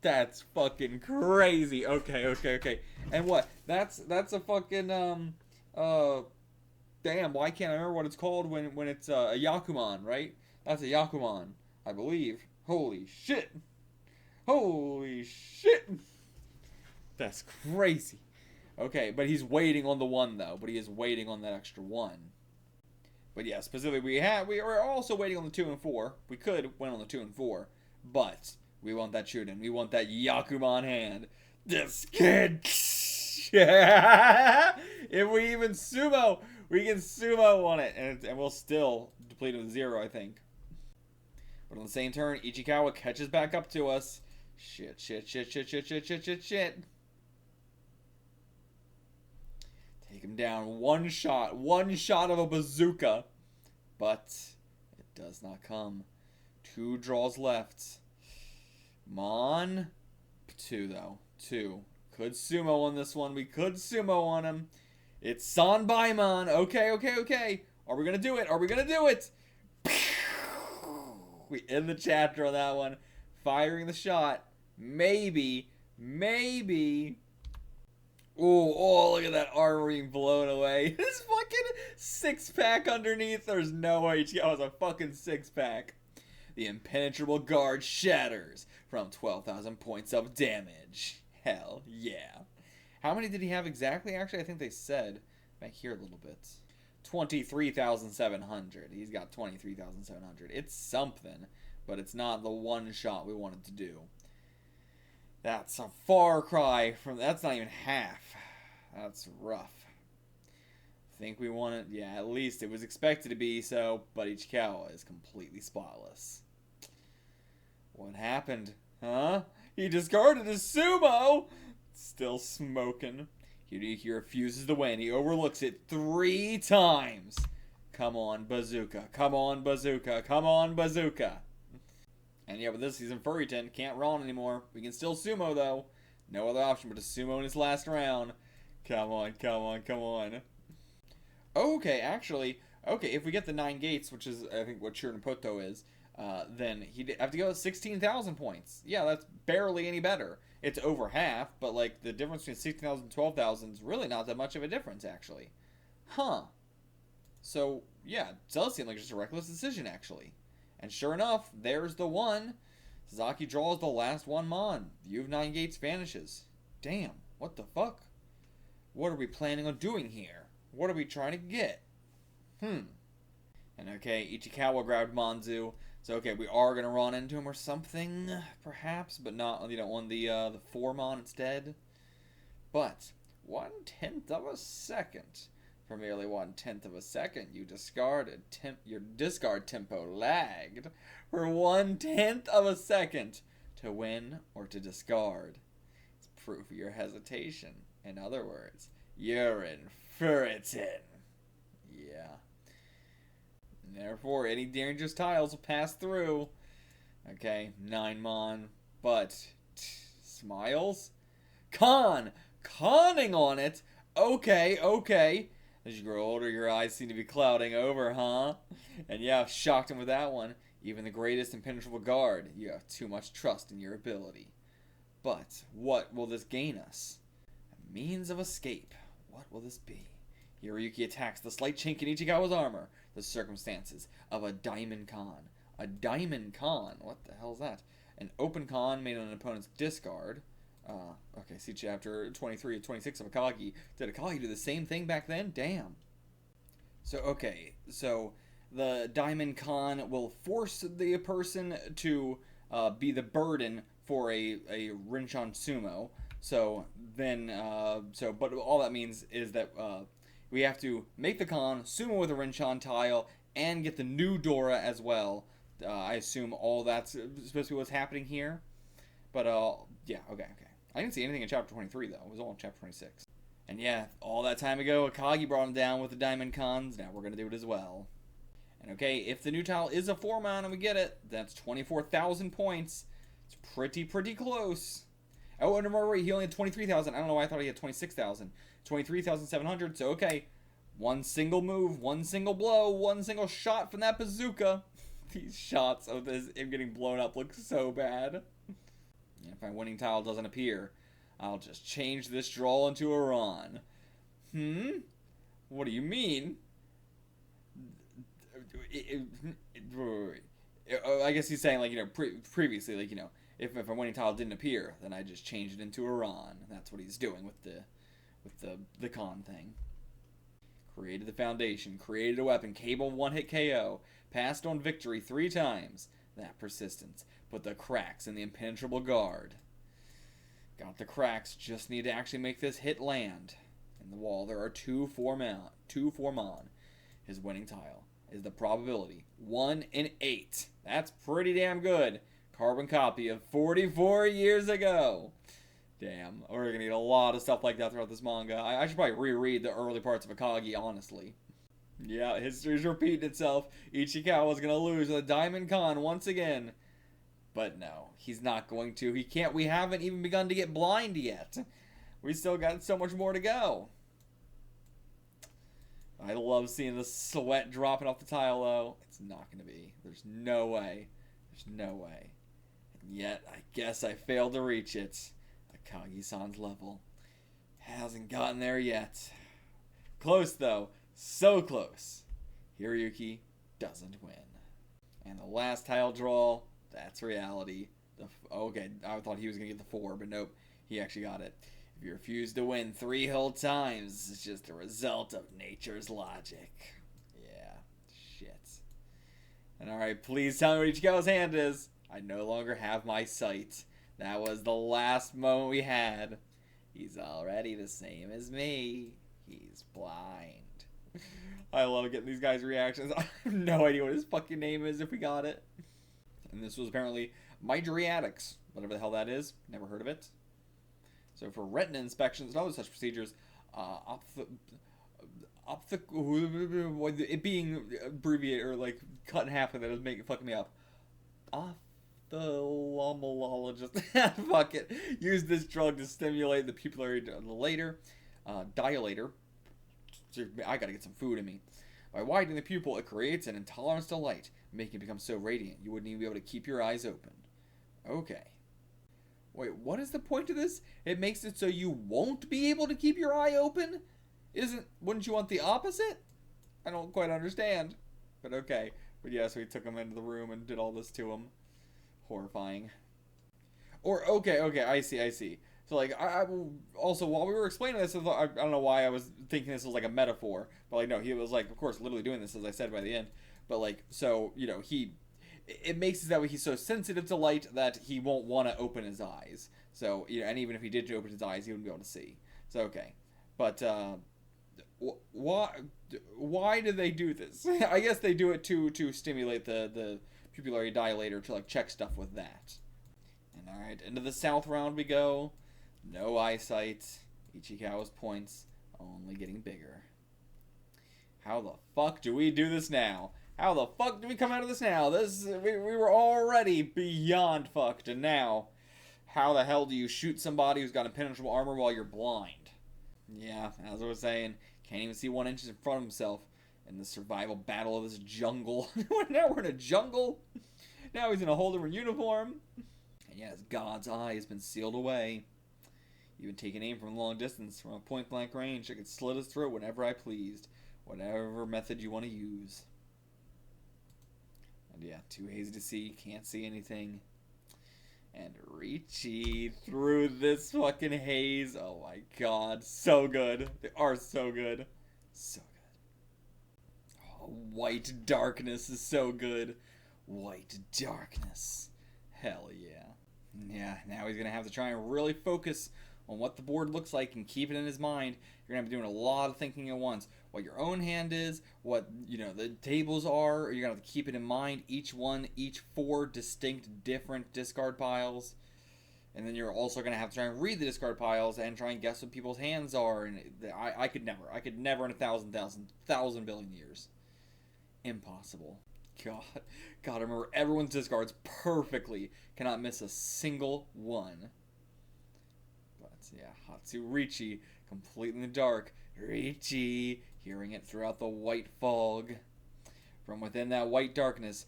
That's fucking crazy. Okay. And what? That's a fucking damn, why can't I remember what it's called when it's a Yakuman, right? That's a Yakuman, I believe. Holy shit. That's crazy. Okay, but he's waiting on the 1 though. But he is waiting on that extra 1. But yeah, specifically we are also waiting on the 2 and 4. We could win on the 2 and 4, but we want that shooting. We want that Yakuman hand. This kid. If we even sumo, we can sumo on it, and we'll still deplete him to 0, I think. But on the same turn, Ichikawa catches back up to us. Shit. Take him down. One shot of a bazooka. But it does not come. 2 draws left. Mon. 2, though. 2. Could sumo on this one. We could sumo on him. It's Sanbaimon. Okay. Are we going to do it? We end the chapter on that one. Firing the shot. Maybe. Oh, look at that armor being blown away. This fucking 6-pack underneath. There's no way Ichikawa has a fucking 6-pack. The impenetrable guard shatters from 12,000 points of damage. Hell yeah. How many did he have exactly? Actually, I think they said back here a little bit. 23,700. He's got 23,700. It's something, but it's not the one shot we wanted to do. That's a far cry from... That's not even half. That's rough. I think we want it... Yeah, at least it was expected to be so, but Ichikawa is completely spotless. What happened? Huh? He discarded his sumo! Still smoking. Hiroyuki refuses to win. He overlooks it 3 times. Come on, bazooka. And yeah, with this season, Furryton can't run anymore. We can still sumo, though. No other option but to sumo in his last round. Come on. Okay, actually, if we get the 9 gates, which is, I think, what Churin-poto is, then he'd have to go 16,000 points. Yeah, that's barely any better. It's over half, but, like, the difference between 16,000 and 12,000 is really not that much of a difference, actually. Huh. So, yeah, it does seem like just a reckless decision, actually. And sure enough, there's the 1. Sasaki draws the last 1 mon. View of 9 gates vanishes. Damn, what the fuck? What are we planning on doing here? What are we trying to get? And okay, Ichikawa grabbed Manzu. So okay, we are going to run into him or something, perhaps, but not, on the 4 mon instead. But 1/10 of a second. For merely 1/10 of a second, you discarded your discard tempo lagged for 1/10 of a second to win or to discard. It's proof of your hesitation. In other words, you're in Furryton. Yeah. And therefore, any dangerous tiles will pass through. Okay, 9 mon, but smiles? Conning on it. Okay. As you grow older, your eyes seem to be clouding over, huh? And yeah, I've shocked him with that one. Even the greatest impenetrable guard, you have too much trust in your ability. But what will this gain us? A means of escape. What will this be? Hiroyuki attacks the slight chink in Ichikawa's armor. The circumstances of a Diamond Con. A Diamond Con? What the hell is that? An open con made on an opponent's discard. Okay, see chapter 23 and 26 of Akagi. Did Akagi do the same thing back then? Damn. So, okay. So, the Diamond Con will force the person to be the burden for a Rinshan Sumo. So, then, but all that means is that, we have to make the con, sumo with a Rinshan tile, and get the new Dora as well. I assume all that's supposed to be what's happening here. But, yeah, okay. I didn't see anything in chapter 23, though. It was all in chapter 26. And yeah, all that time ago, Akagi brought him down with the Diamond Cons. Now we're going to do it as well. And okay, if the new tile is a 4-mon and we get it, that's 24,000 points. It's pretty close. Oh, and remember, he only had 23,000. I don't know why I thought he had 26,000. 23,700, so okay. One single move, one single blow, one single shot from that bazooka. These shots of him getting blown up look so bad. And if my winning tile doesn't appear, I'll just change this draw into a Ron. What do you mean? I guess he's saying, like, previously, like, if a winning tile didn't appear, then I just changed it into a Ron. That's what he's doing with the con thing. Created the foundation, created a weapon, cable 1-hit KO, passed on victory 3 times. That persistence put the cracks in the impenetrable guard. Got the cracks, just need to actually make this hit land. In the wall, there are 2 4-mon. His winning tile is the probability 1 in 8. That's pretty damn good. Carbon copy of 44 years ago. Damn, we're gonna need a lot of stuff like that throughout this manga. I should probably reread the early parts of Akagi, honestly. Yeah, history's repeating itself. Ichikawa's gonna lose the Diamond Con once again. But no, he's not going to. He can't. We haven't even begun to get blind yet. We still got so much more to go. I love seeing the sweat dropping off the tile, though. It's not going to be. There's no way. There's no way. And yet, I guess I failed to reach it. Akagi-san's level. Hasn't gotten there yet. Close, though. So close. Hiroyuki doesn't win. And the last tile draw, that's reality. Okay, I thought he was going to get the 4, but nope. He actually got it. If you refuse to win 3 whole times, it's just a result of nature's logic. Yeah, shit. And alright, please tell me what Ichikawa's hand is. I no longer have my sight. That was the last moment we had. He's already the same as me. He's blind. I love getting these guys' reactions. I have no idea what his fucking name is if we got it. And this was apparently Mydriatics. Whatever the hell that is. Never heard of it. So for retina inspections and other such procedures, it being abbreviated or like cut in half, and that was fucking me up. Ophthalmologist, fuck it. Use this drug to stimulate the pupillary dilator. I gotta get some food in me. By widening the pupil, it creates an intolerance to light, making it become so radiant you wouldn't even be able to keep your eyes open. Okay. Wait, what is the point of this? It makes it so you won't be able to keep your eye open? Wouldn't you want the opposite? I don't quite understand. But okay. But yeah, so we took him into the room and did all this to him. Horrifying. Or, okay, I see. So, like, I also, while we were explaining this, I don't know why I was thinking this was, like, a metaphor. But, like, no, he was, like, of course, literally doing this, as I said by the end. But, like, so, it makes it that way he's so sensitive to light that he won't want to open his eyes. So, and even if he did open his eyes, he wouldn't be able to see. So, okay. But, why do they do this? I guess they do it to stimulate the pupillary dilator to, like, check stuff with that. And, alright, into the south round we go. No eyesight. Ichikawa's points only getting bigger. How the fuck do we do this now? How the fuck do we come out of this now? We were already beyond fucked, and now, how the hell do you shoot somebody who's got impenetrable armor while you're blind? Yeah, as I was saying, can't even see 1 inch in front of himself in the survival battle of this jungle. Now we're in a jungle? Now he's in a whole different uniform? And yes, God's eye has been sealed away. Even taking aim from a long distance, from a point-blank range, I could slit his throat whenever I pleased. Whatever method you want to use. And yeah, too hazy to see, can't see anything. And Ricci through this fucking haze. Oh my god, so good. They are so good. So good. Oh, white darkness is so good. White darkness. Hell yeah. Yeah, now he's gonna have to try and really focus on what the board looks like and keep it in his mind. You're gonna be doing a lot of thinking at once. What your own hand is, what the tables are. You're gonna have to keep it in mind. Each 4 distinct different discard piles. And then you're also gonna have to try and read the discard piles and try and guess what people's hands are. And I could never in a thousand billion years. Impossible. God, I remember everyone's discards perfectly. Cannot miss a single one. But yeah, Hatsu Ricci, completely in the dark. Ricci, hearing it throughout the white fog. From within that white darkness,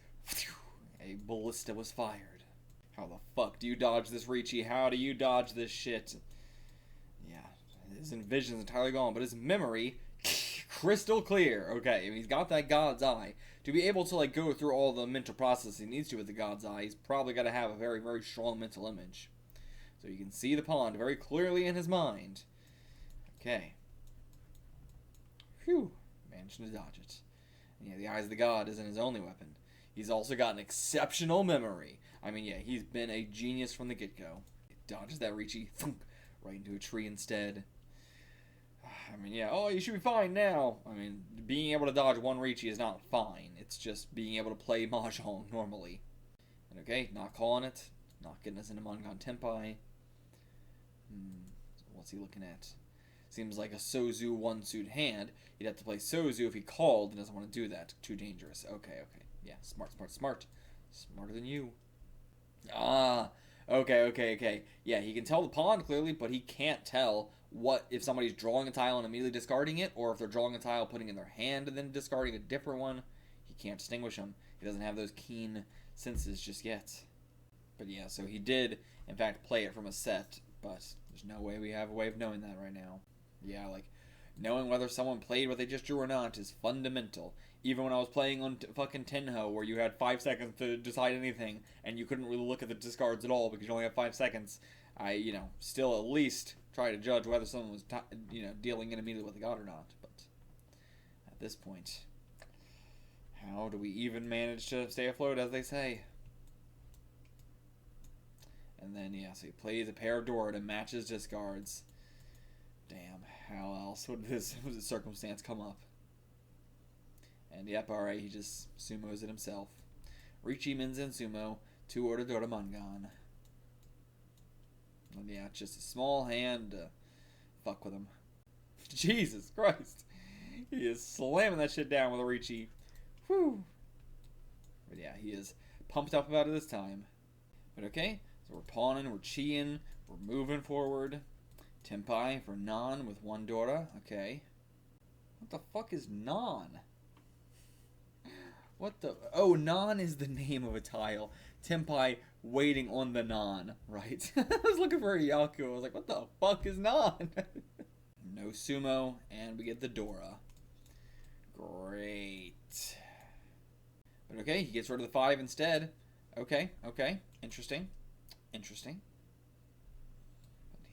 a ballista was fired. How the fuck do you dodge this, Ricci? How do you dodge this shit? Yeah, his vision's entirely gone, but his memory, crystal clear. Okay, he's got that God's eye. To be able to go through all the mental process he needs to with the God's eye, he's probably got to have a very, very strong mental image. So you can see the pond very clearly in his mind. Okay. Phew. Managed to dodge it. And yeah, the eyes of the god isn't his only weapon. He's also got an exceptional memory. I mean, yeah, he's been a genius from the get-go. He dodges that Ricci, thunk, right into a tree instead. I mean, yeah, oh, you should be fine now. I mean, being able to dodge one Ricci is not fine. It's just being able to play Mahjong normally. And okay, not calling it. Not getting us into Manga Tenpai. So what's he looking at? Seems like a Sozu one-suit hand. He'd have to play Sozu if he called and doesn't want to do that. Too dangerous. Okay. Yeah, smart. Smarter than you. Ah, okay. Yeah, he can tell the pawn clearly, but he can't tell if somebody's drawing a tile and immediately discarding it, or if they're drawing a tile, putting it in their hand, and then discarding a different one. He can't distinguish them. He doesn't have those keen senses just yet. But yeah, so he did, in fact, play it from a set, but there's no way we have a way of knowing that right now. Yeah, knowing whether someone played what they just drew or not is fundamental. Even when I was playing on fucking Tenho, where you had 5 seconds to decide anything, and you couldn't really look at the discards at all because you only have 5 seconds, I, still at least try to judge whether someone was, dealing in immediately with the god or not. But at this point, how do we even manage to stay afloat, as they say? And then, yeah, so he plays a pair of Dora to match his discards. Damn, how else would this circumstance come up? And yep, alright, he just sumos it himself. Ricci Minzen Sumo, 2 order Dora Mangan. And yeah, it's just a small hand to fuck with him. Jesus Christ. He is slamming that shit down with a Ricci. Whew. But yeah, he is pumped up about it this time. But okay, so we're pawning, we're chi-ing, we're moving forward. Tenpai for Non with 1 Dora. Okay. What the fuck is Non? What the... Oh, Non is the name of a tile. Tenpai waiting on the Non, right? I was looking for a Yaku. I was like, what the fuck is Non? No sumo, and we get the Dora. Great. But okay, he gets rid of the 5 instead. Okay. Interesting.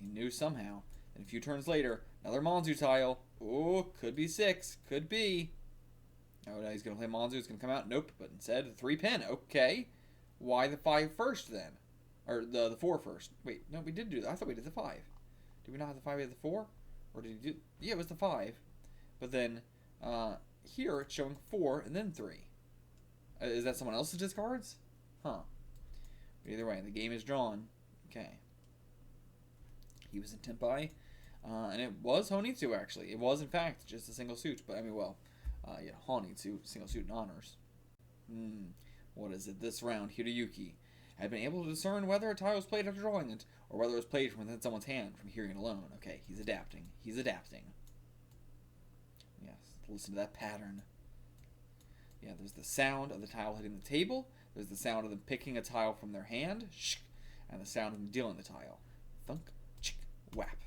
He knew somehow. And a few turns later, another Monzu tile. Oh, could be 6. Could be. Oh, no, he's going to play Monzu. It's going to come out. Nope. But instead, the 3 pin. Okay. Why the 5 first, then? Or the 4 first. Wait, no, we did do that. I thought we did the 5. Did we not have the 5? We had the 4? Or did he do... Yeah, it was the 5. But then, here, it's showing 4 and then 3. Is that someone else's discards? Huh. But either way, the game is drawn. Okay. He was in Tenpai, and it was Honitsu, actually. It was, in fact, just a single suit, but, yeah, Honitsu, single suit in honors. What is it? This round, Hiroyuki had been able to discern whether a tile was played after drawing it, or whether it was played from within someone's hand, from hearing it alone. Okay, he's adapting. Yes, listen to that pattern. Yeah, there's the sound of the tile hitting the table. There's the sound of them picking a tile from their hand. and the sound of them dealing the tile. Thunk, chick, whap.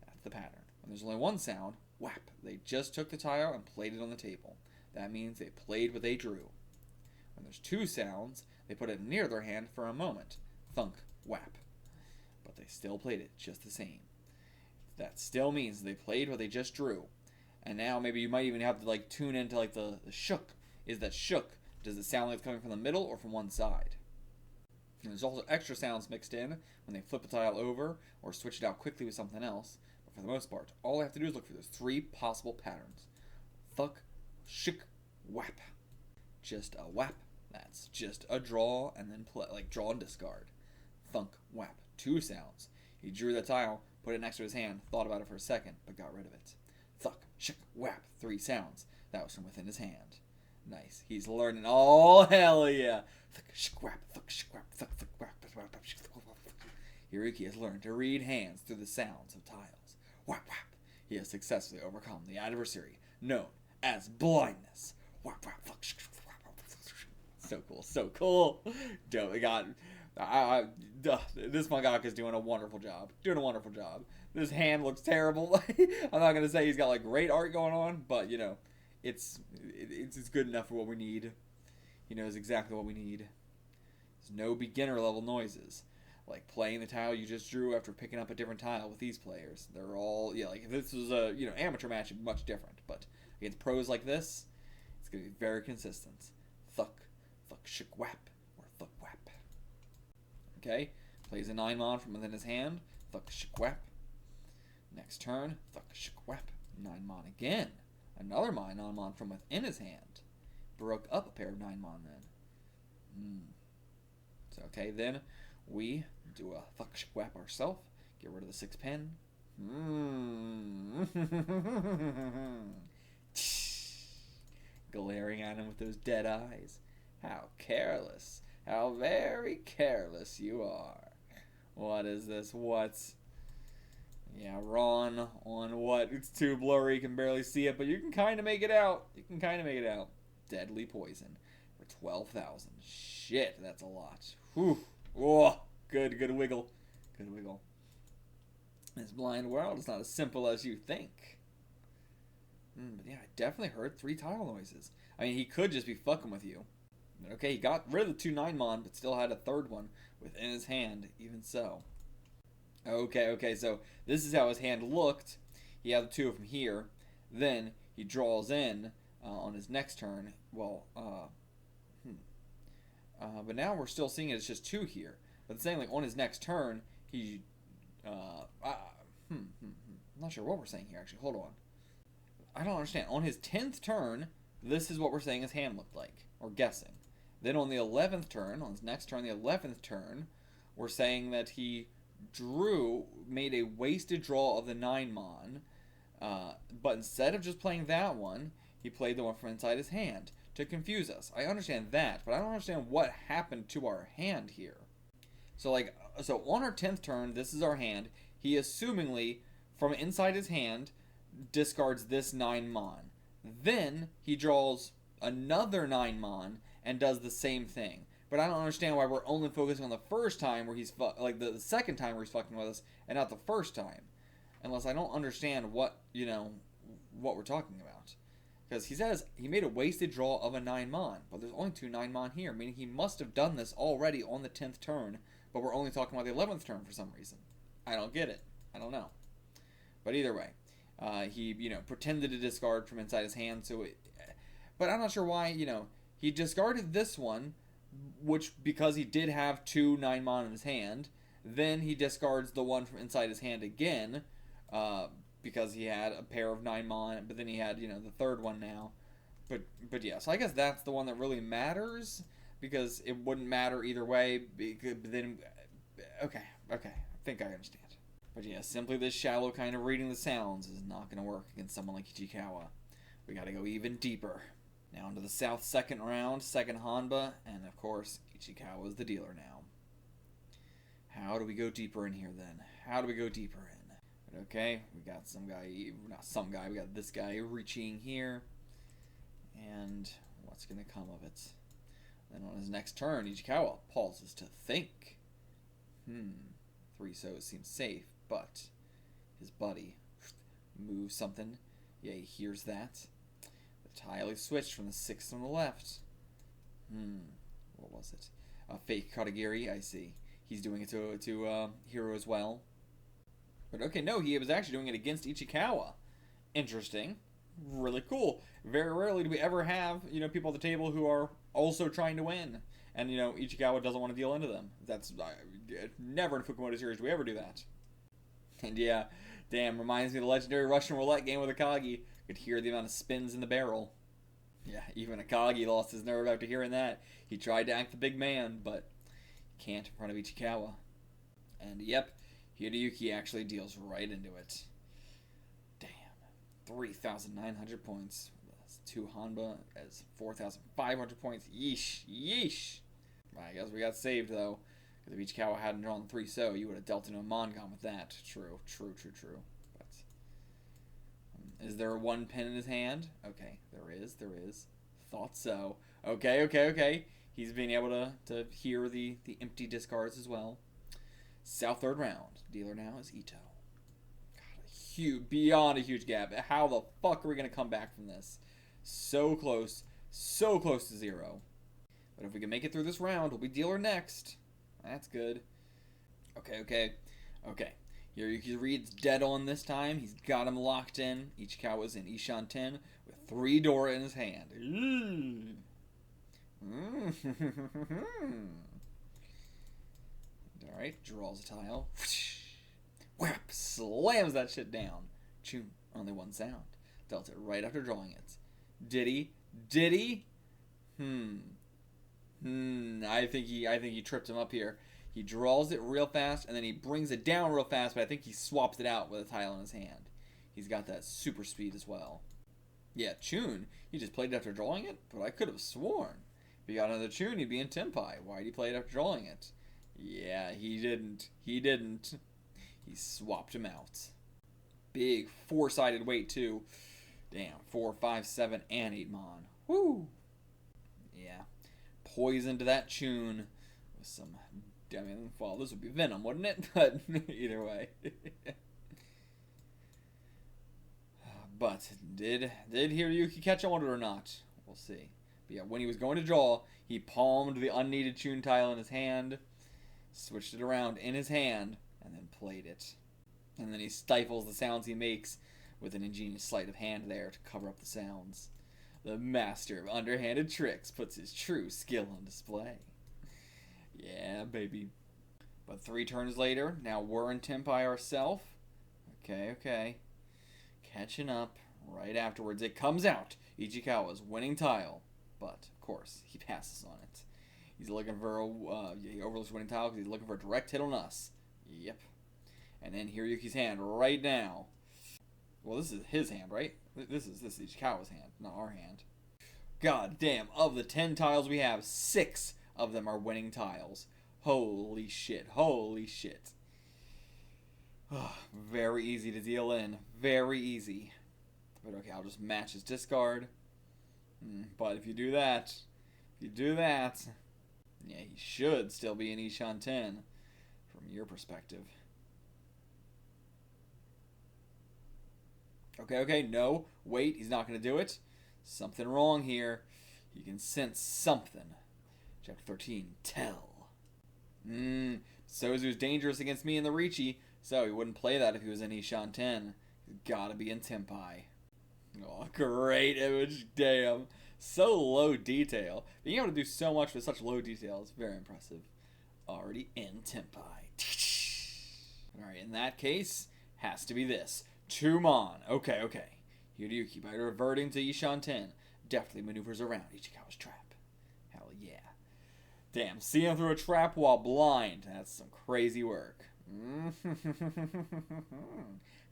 That's the pattern. When there's only one sound, whap. They just took the tile and played it on the table. That means they played what they drew. When there's two sounds, they put it near their hand for a moment. Thunk, whap. But they still played it just the same. That still means they played what they just drew. And now maybe you might even have to like tune into like the shook. Is that shook? Does it sound like it's coming from the middle or from one side? And there's also extra sounds mixed in when they flip the tile over or switch it out quickly with something else. But for the most part, all I have to do is look for those three possible patterns. Thunk, shook, whap. Just a whap. That's just a draw and then play, like draw and discard. Thunk, whap. Two sounds. He drew the tile, put it next to his hand, thought about it for a second, but got rid of it. Thunk, shook, whap. Three sounds. That was from within his hand. Nice. He's learning. Oh, hell yeah. Thunk, shook, whap. Thunk, shook, whap. Thunk, thunk, whap. Hiroyuki has learned to read hands through the sounds of tiles. Whap, whap. He has successfully overcome the adversary known as blindness. Whap, whap. Thunk, shook, whap. So cool. So cool. Dope. They got... this mangaka is doing a wonderful job. This hand looks terrible. I'm not gonna say he's got like great art going on, but you know, it's good enough for what we need. He knows exactly what we need. There's no beginner level noises like playing the tile you just drew after picking up a different tile with these players. They're all like if this was a amateur match, it'd be much different. But against pros like this, it's gonna be very consistent. Thunk, thunk, shook, whap, or thunk, whap. Okay, plays a 9-mon from within his hand. Thunk, shook, whap. Next turn, thunk, shook, whap. 9-mon again. Another 9-mon from within his hand. Broke up a pair of 9-mon then. So, okay, then we do a thunk, shook, whap ourselves. Get rid of the 6 pen. Glaring at him with those dead eyes. How careless. How very careless you are. What is this? What's... Yeah, Ron on what? It's too blurry, you can barely see it, but you can kind of make it out. Deadly poison for 12,000. Shit, that's a lot. Whew. Oh, good wiggle. Good wiggle. This blind world is not as simple as you think. But yeah, I definitely heard 3 tile noises. I mean, he could just be fucking with you. Okay, he got rid of the 2 9-mon, but still had a third one within his hand, even so. Okay, so this is how his hand looked. He had the 2 of them here. Then he draws in on his next turn. Well, but now we're still seeing it as just 2 here. But it's saying, like, on his next turn, he... I'm not sure what we're saying here, actually. Hold on. I don't understand. On his 10th turn, this is what we're saying his hand looked like. Or guessing. Then on the 11th turn, on his next turn, the 11th turn, we're saying that he made a wasted draw of the 9-mon, but instead of just playing that one, he played the one from inside his hand to confuse us. I understand that, but I don't understand what happened to our hand here. So on our 10th turn, this is our hand. He assumingly, from inside his hand, discards this 9-mon. Then he draws another 9-mon and does the same thing. But I don't understand why we're only focusing on the first time where he's the second time where he's fucking with us and not the first time. Unless I don't understand what we're talking about. Because he says he made a wasted draw of a 9-mon, but there's only 2 9-mon here, meaning he must have done this already on the 10th turn, but we're only talking about the 11th turn for some reason. I don't get it. I don't know. But either way, he pretended to discard from inside his hand, but I'm not sure why, he discarded this one, which, because he did have 2 9-mon in his hand, then he discards the one from inside his hand again, because he had a pair of 9-mon, but then he had, the third one now. But yeah, so I guess that's the one that really matters, because it wouldn't matter either way, but then, okay, I think I understand. But yeah, simply this shallow kind of reading the sounds is not going to work against someone like Ichikawa. We got to go even deeper. Now into the South second round, second Honba, and of course, Ichikawa is the dealer now. How do we go deeper in here then? But okay, we got we got this guy reaching here. And what's going to come of it? Then on his next turn, Ichikawa pauses to think. 3 so's seems safe, but his buddy moves something. Yeah, he hears that. The tile is switched from the 6th on the left. What was it? A fake Katagiri, I see. He's doing it to Hiro as well. But okay, no, he was actually doing it against Ichikawa. Interesting. Really cool. Very rarely do we ever have, people at the table who are also trying to win. And, Ichikawa doesn't want to deal into them. That's never in Fukumoto series do we ever do that. And yeah, damn, reminds me of the legendary Russian roulette game with Akagi. Could hear the amount of spins in the barrel. Yeah, even Akagi lost his nerve after hearing that. He tried to act the big man, but can't in front of Ichikawa. And yep, Hiroyuki actually deals right into it. Damn. 3,900 points. That's 2 Honba as 4,500 points. Yeesh. Yeesh. I guess we got saved, though. Because if Ichikawa hadn't drawn 3 so, you would have dealt into a Manga with that. True. But is there one pen in his hand? Okay, there is. Thought so. Okay. He's being able to hear the empty discards as well. South third round. Dealer now is Ito. God, beyond a huge gap. How the fuck are we going to come back from this? So close to 0. But if we can make it through this round, we'll be dealer next. That's good. Okay. Hiroyuki reads dead on this time. He's got him locked in. Ichikawa's in Ishan 10 with 3 Dora in his hand. Alright, draws a tile. Whap! Slams that shit down. Chun, only 1 sound. Dealt it right after drawing it. Did he? I think he tripped him up here. He draws it real fast, and then he brings it down real fast, but I think he swapped it out with a tile in his hand. He's got that super speed as well. Yeah, Chun, he just played it after drawing it, but I could have sworn. If he got another Chun, he'd be in Tenpai. Why did he play it after drawing it? Yeah, he didn't. He swapped him out. Big 4-sided weight, too. Damn, 4, 5, 7, and 8 mon. Woo! Yeah. Poison to that Chun with some... well, this would be Venom, wouldn't it? But either way. But did Hiroyuki catch on it or not? We'll see. But yeah, when he was going to draw, he palmed the unneeded Chun tile in his hand, switched it around in his hand, and then played it. And then he stifles the sounds he makes with an ingenious sleight of hand there to cover up the sounds. The master of underhanded tricks puts his true skill on display. Yeah, baby. But 3 turns later, now we're in Tenpai ourselves. Okay. Catching up. Right afterwards, it comes out. Ichikawa's winning tile. But, of course, he passes on it. He's looking for he overlooks winning tile because he's looking for a direct hit on us. Yep. And then Hiroyuki's hand right now. Well, this is his hand, right? This is Ichikawa's hand, not our hand. God damn, of the 10 tiles we have, 6 of them are winning tiles. Holy shit. Very easy to deal in. Very easy. But okay, I'll just match his discard. But if you do that, yeah, he should still be in Ishan 10 from your perspective. Okay, no, wait, he's not going to do it. Something wrong here. You can sense something. Chapter 13, tell. Sozu's dangerous against me in the Riichi, so he wouldn't play that if he was in Ishan 10. He's gotta be in Tenpai. Oh, great image, damn. So low detail. Being able to do so much with such low detail is very impressive. Already in Tenpai. Alright, in that case, has to be this. 2 mon. Okay. Hiroyuki, by reverting to Ishan 10, deftly maneuvers around Ichikawa's trap. Hell yeah. Damn, see him through a trap while blind. That's some crazy work.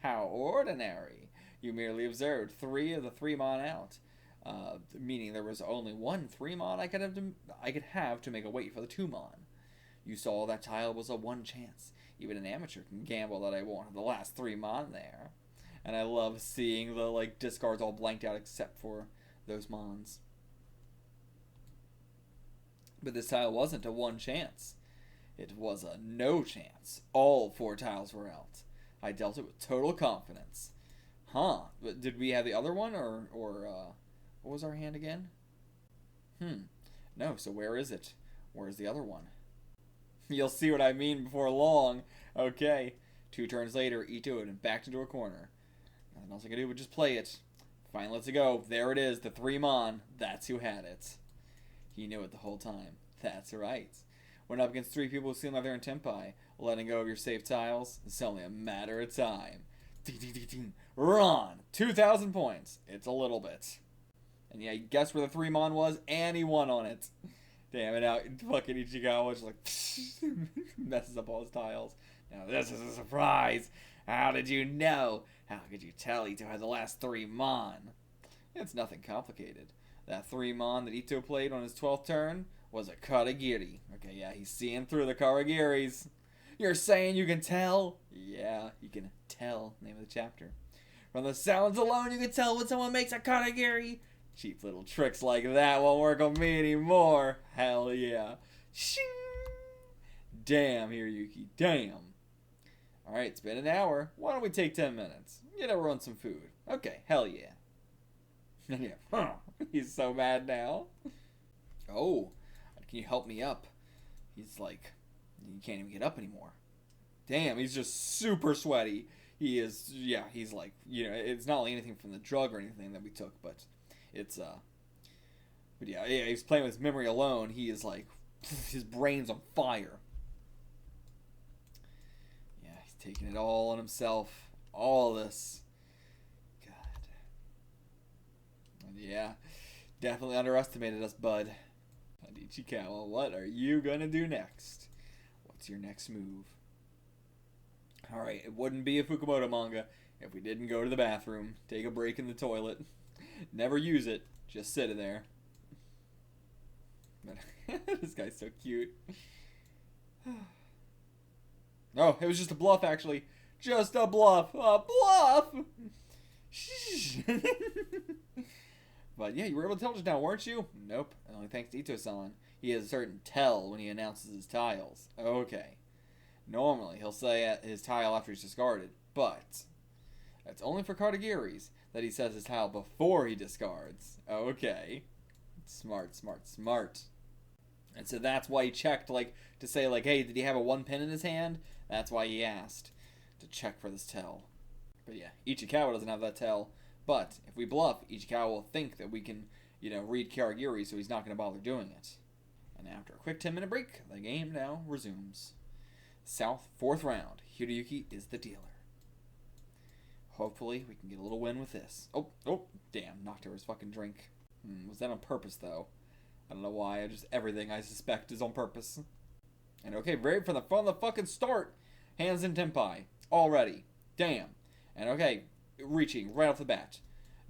How ordinary. You merely observed 3 of the 3 mon out. Meaning there was only 1 3 mon I could have to make a weight for the 2 mon. You saw that tile was a 1 chance. Even an amateur can gamble that I won't have the last 3 mon there. And I love seeing the discards all blanked out except for those mons. But this tile wasn't a 1 chance. It was a no chance. All 4 tiles were out. I dealt it with total confidence. Huh. But did we have the other one, or what was our hand again? No, so where is it? Where's the other one? You'll see what I mean before long. Okay. 2 turns later, Ito and backed into a corner. Nothing else I could do but just play it. Fine, let's go. There it is, the 3-mon. That's who had it. He knew it the whole time. That's right. Went up against 3 people who seem like they're in Tenpai. Letting go of your safe tiles, it's only a matter of time. Ron, 2,000 points. It's a little bit. And yeah, guess where the 3-mon was, and he won on it. Damn it out. Fucking Ichikawa just like messes up all his tiles. Now this is a surprise. How did you know? How could you tell Ito had the last 3-mon? It's nothing complicated. That 3-mon that Ito played on his 12th turn was a Karagiri. Okay, yeah, he's seeing through the Karagiris. You're saying you can tell? Yeah, you can tell. Name of the chapter. From the sounds alone, you can tell when someone makes a Karagiri. Cheap little tricks like that won't work on me anymore. Hell yeah. Shing! Damn, Hiroyuki. Damn. Alright, it's been an hour. Why don't we take 10 minutes? Get everyone some food. Okay, hell yeah. Yeah. He's so mad now. Oh, can you help me up? He's like, you can't even get up anymore. Damn, he's just super sweaty. He is, yeah, he's like, you know, it's not like anything from the drug or anything that we took, but it's, but yeah, he's playing with his memory alone. He is like, his brain's on fire. Yeah, he's taking it all on himself. All this. God. And yeah, definitely underestimated us, bud. Ichikawa, what are you gonna do next? What's your next move? Alright, it wouldn't be a Fukumoto manga if we didn't go to the bathroom, take a break in the toilet, never use it, just sit in there. This guy's so cute. Oh, it was just a bluff, actually. Just a bluff. A bluff! But yeah, you were able to tell just now, weren't you? Nope. Only thanks to Ito-san. He has a certain tell when he announces his tiles. Okay. Normally, he'll say his tile after he's discarded, but that's only for Kartagiris that he says his tile before he discards. Okay. Smart, smart, smart. And so that's why he checked, like, to say, like, hey, did he have a 1 pin in his hand? That's why he asked to check for this tell. But yeah, Ichikawa doesn't have that tell. But if we bluff, Ichikawa will think that we can, you know, read Karagiri, so he's not going to bother doing it. And after a quick 10-minute break, the game now resumes. South, 4th round. Hiroyuki is the dealer. Hopefully, we can get a little win with this. Oh, damn, knocked over his fucking drink. Was that on purpose, though? I don't know why, everything I suspect is on purpose. And okay, right from the fucking start, hands in Tenpai. Already. Damn. And okay, reaching right off the bat.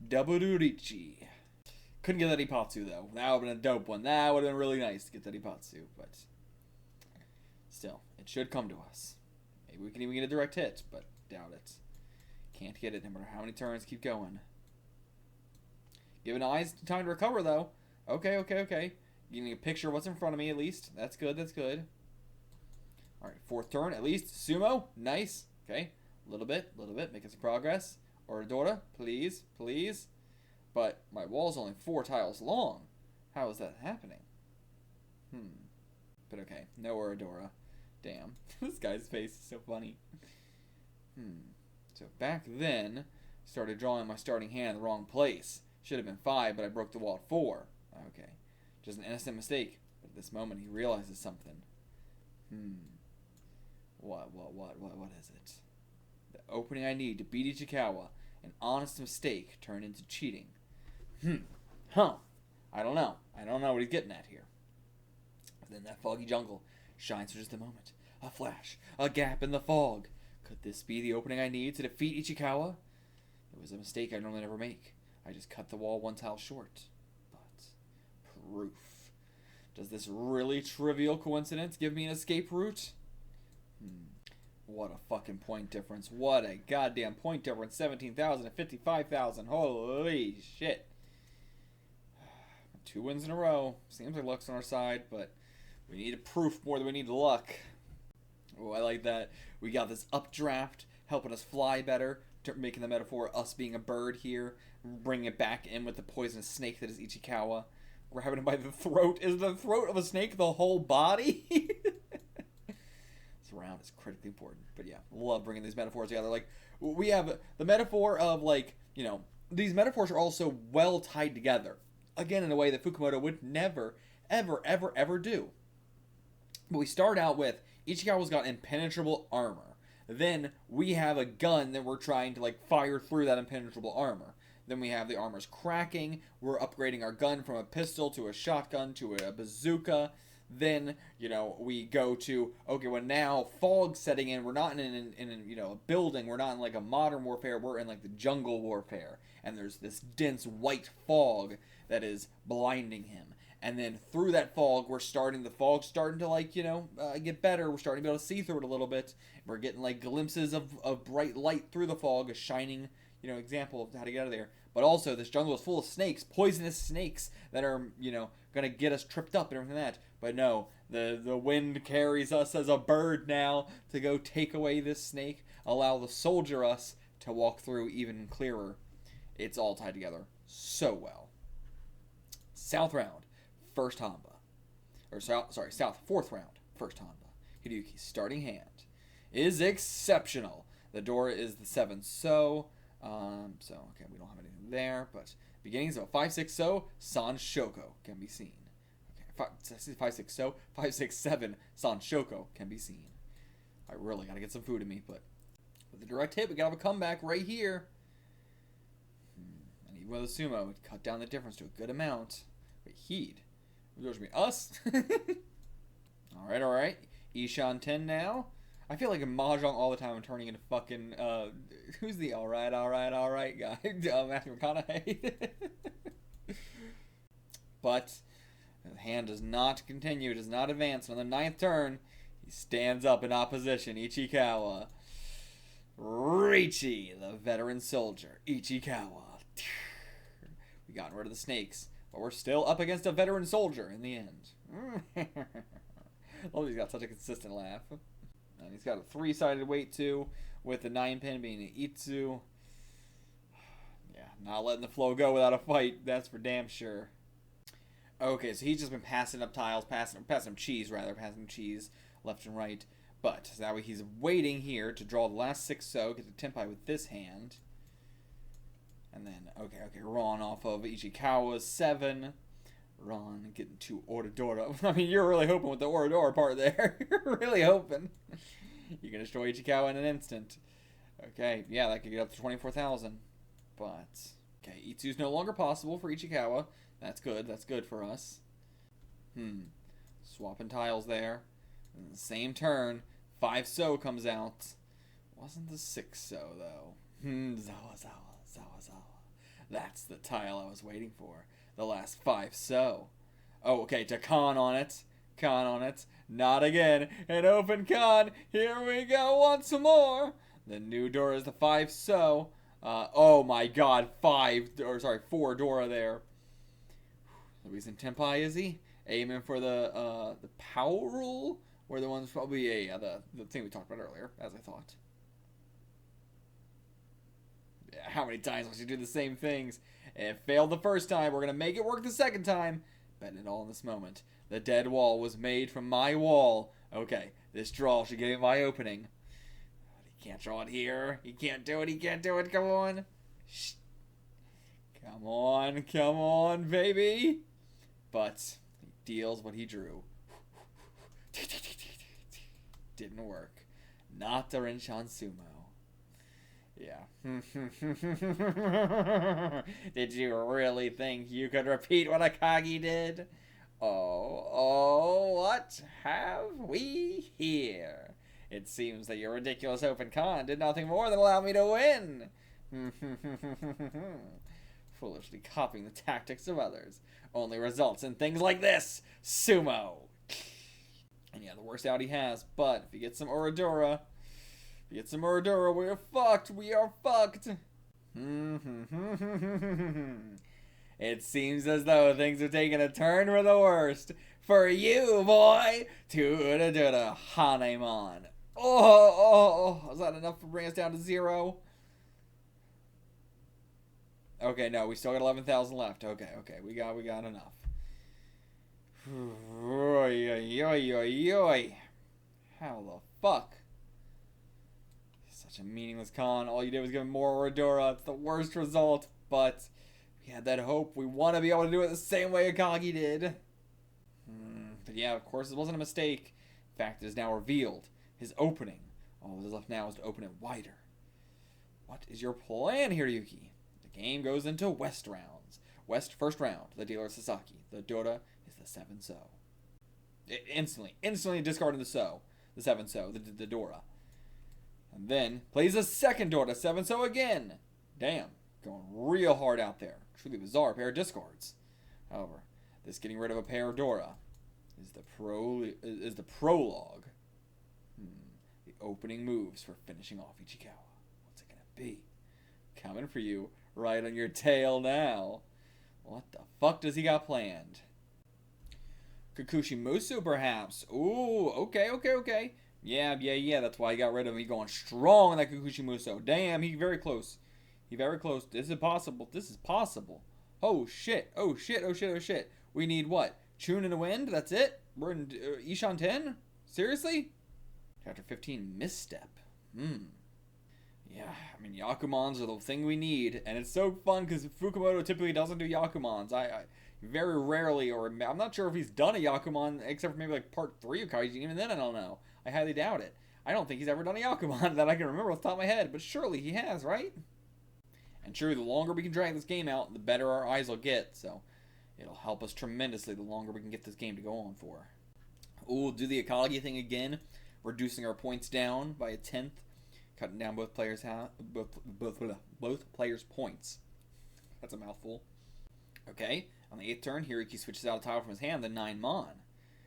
Dabururichi. Couldn't get that Ipatsu, though. That would have been a dope one. That would have been really nice to get that Ipatsu, but still, it should come to us. Maybe we can even get a direct hit, but doubt it. Can't get it no matter how many turns keep going. Giving eyes time to recover, though. Okay. Getting a picture of what's in front of me, at least. That's good. Alright, 4th turn, at least. Sumo, nice. Okay, little bit, making some progress. Oradora, please. But my wall's only 4 tiles long. How is that happening? But okay, no Oradora. Damn, this guy's face is so funny. So back then, started drawing my starting hand in the wrong place. Should have been 5, but I broke the wall at 4. Okay, just an innocent mistake. But at this moment, he realizes something. What is it? The opening I need to beat Ichikawa. An honest mistake turned into cheating. I don't know what he's getting at here. But then that foggy jungle shines for just a moment. A flash, a gap in the fog. Could this be the opening I need to defeat Ichikawa? It was a mistake I normally never make. I just cut the wall 1 tile short. But proof. Does this really trivial coincidence give me an escape route? What a fucking point difference. What a goddamn point difference. 17,000 and 55,000. Holy shit. 2 wins in a row. Seems like luck's on our side, but we need proof more than we need luck. Oh, I like that. We got this updraft helping us fly better, making the metaphor us being a bird here, bringing it back in with the poisonous snake that is Ichikawa. Grabbing him by the throat. Is the throat of a snake the whole body? This round is critically important. But yeah, love bringing these metaphors together. Like, we have the metaphor of, like, you know, these metaphors are also well tied together. Again, in a way that Fukumoto would never, ever, ever, ever do. But we start out with Ichikawa's got impenetrable armor. Then we have a gun that we're trying to, like, fire through that impenetrable armor. Then we have the armor's cracking. We're upgrading our gun from a pistol to a shotgun to a bazooka. Then, you know, we go to, okay, well, now fog's setting in. We're not in you know, a building. We're not in, like, a modern warfare. We're in, like, the jungle warfare. And there's this dense white fog that is blinding him. And then through that fog, the fog's starting to, like, you know, get better. We're starting to be able to see through it a little bit. We're getting, like, glimpses of bright light through the fog, a shining, you know, example of how to get out of there. But also, this jungle is full of snakes, poisonous snakes that are, you know, going to get us tripped up and everything like that. But no, the wind carries us as a bird now to go take away this snake, allow the soldier us to walk through even clearer. It's all tied together so well. South round, first Honba. South fourth round, first Honba. Hiroyuki's starting hand is exceptional. The door is the 7 so. Okay, we don't have anything there, but beginnings of a 5-6 so, San Shoko can be seen. Okay, 5-6 so, 5-6-7, San Shoko can be seen. I really gotta get some food in me, but with the direct hit, we gotta have a comeback right here. And even with a sumo, it cut down the difference to a good amount. Wait, he'd. Which mean us? Alright. Ishan 10 now. I feel like in Mahjong all the time I'm turning into fucking, who's the alright guy? Matthew McConaughey. But the hand does not continue, does not advance. On the 9th turn, he stands up in opposition. Ichikawa. Riichi, the veteran soldier. Ichikawa. We got rid of the snakes, but we're still up against a veteran soldier in the end. Oh, he's got such a consistent laugh. And he's got a 3-sided weight too, with the 9-pin being an Itsu. Yeah, not letting the flow go without a fight, that's for damn sure. Okay, so he's just been passing up tiles, passing up cheese left and right. But that way he's waiting here to draw the last 6 so, get the Tenpai with this hand. And then, okay, Ron off of Ichikawa's 7. Ron getting 2 Oradora. I mean, you're really hoping with the Oradora part there. You're really hoping. You can destroy Ichikawa in an instant. Okay, yeah, that could get up to 24,000. But, okay, Itsu's no longer possible for Ichikawa. That's good for us. Swapping tiles there. And the same turn, 5 so comes out. Wasn't the 6 so, though. Zawa. That's the tile I was waiting for. The last 5 so. Oh, okay, to con on it. Not again. An open con. Here we go once more. The new door is the 5 so. Oh my god, 4 Dora there. Luis and Tenpai, is he? Aiming for the power rule? Or the one's probably the thing we talked about earlier, as I thought. Yeah, how many times must you do the same things? It failed the first time. We're going to make it work the second time. Betting it all in this moment. The dead wall was made from my wall. Okay, this draw should give me my opening. But he can't draw it here. He can't do it. Come on. Shh. Come on, baby. But he deals what he drew. Didn't work. Not the Rinshan Sumo. Yeah. Did you really think you could repeat what Akagi did? Oh, what have we here? It seems that your ridiculous open con did nothing more than allow me to win. Foolishly copying the tactics of others only results in things like this. Sumo. And yeah, the worst out he has, but if he gets some Oradora, we're fucked. We are fucked. It seems as though things are taking a turn for the worst. For you, boy. Hanemon. Oh, is that enough to bring us down to 0? Okay, no, we still got 11,000 left. Okay, we got enough. Oy, oy, oy, oy, oy. How the fuck? Such a meaningless con. All you did was give him more Oradora. It's the worst result, but we had that hope. We want to be able to do it the same way Akagi did. But yeah, of course, it wasn't a mistake. In fact, it is now revealed. His opening. All that is left now is to open it wider. What is your plan, Hiroyuki? The game goes into West rounds. West first round. The dealer is Sasaki. The Dora is the 7-so. Instantly discarding the so. The 7-so. The Dora. And then plays a second Dora. 7-so again. Damn. Going real hard out there. Truly bizarre pair of discards. However, this getting rid of a pair of Dora is the prologue. The opening moves for finishing off Ichikawa. What's it gonna be? Coming for you right on your tail now. What the fuck does he got planned? Kikuchi Musu, perhaps. Ooh, okay. Yeah. That's why he got rid of him. He going strong on that Kikuchi Musu. Damn, he very close. This is possible. Oh shit. We need what? Chun in the wind? That's it? We're in Ishan 10? Seriously? Chapter 15, misstep. Yeah, I mean, Yakumons are the thing we need. And it's so fun because Fukumoto typically doesn't do Yakumons. I very rarely, or I'm not sure if he's done a Yakumon except for maybe like part 3 of Kaijin. Even then, I don't know. I highly doubt it. I don't think he's ever done a Yakumon that I can remember off the top of my head. But surely he has, right? And true, the longer we can drag this game out, the better our eyes will get. So it'll help us tremendously the longer we can get this game to go on for. We'll do the Akagi thing again, reducing our points down by a 10th, cutting down both players' points. That's a mouthful. Okay, on the 8th turn, Hiroyuki switches out a tile from his hand, the 9-mon.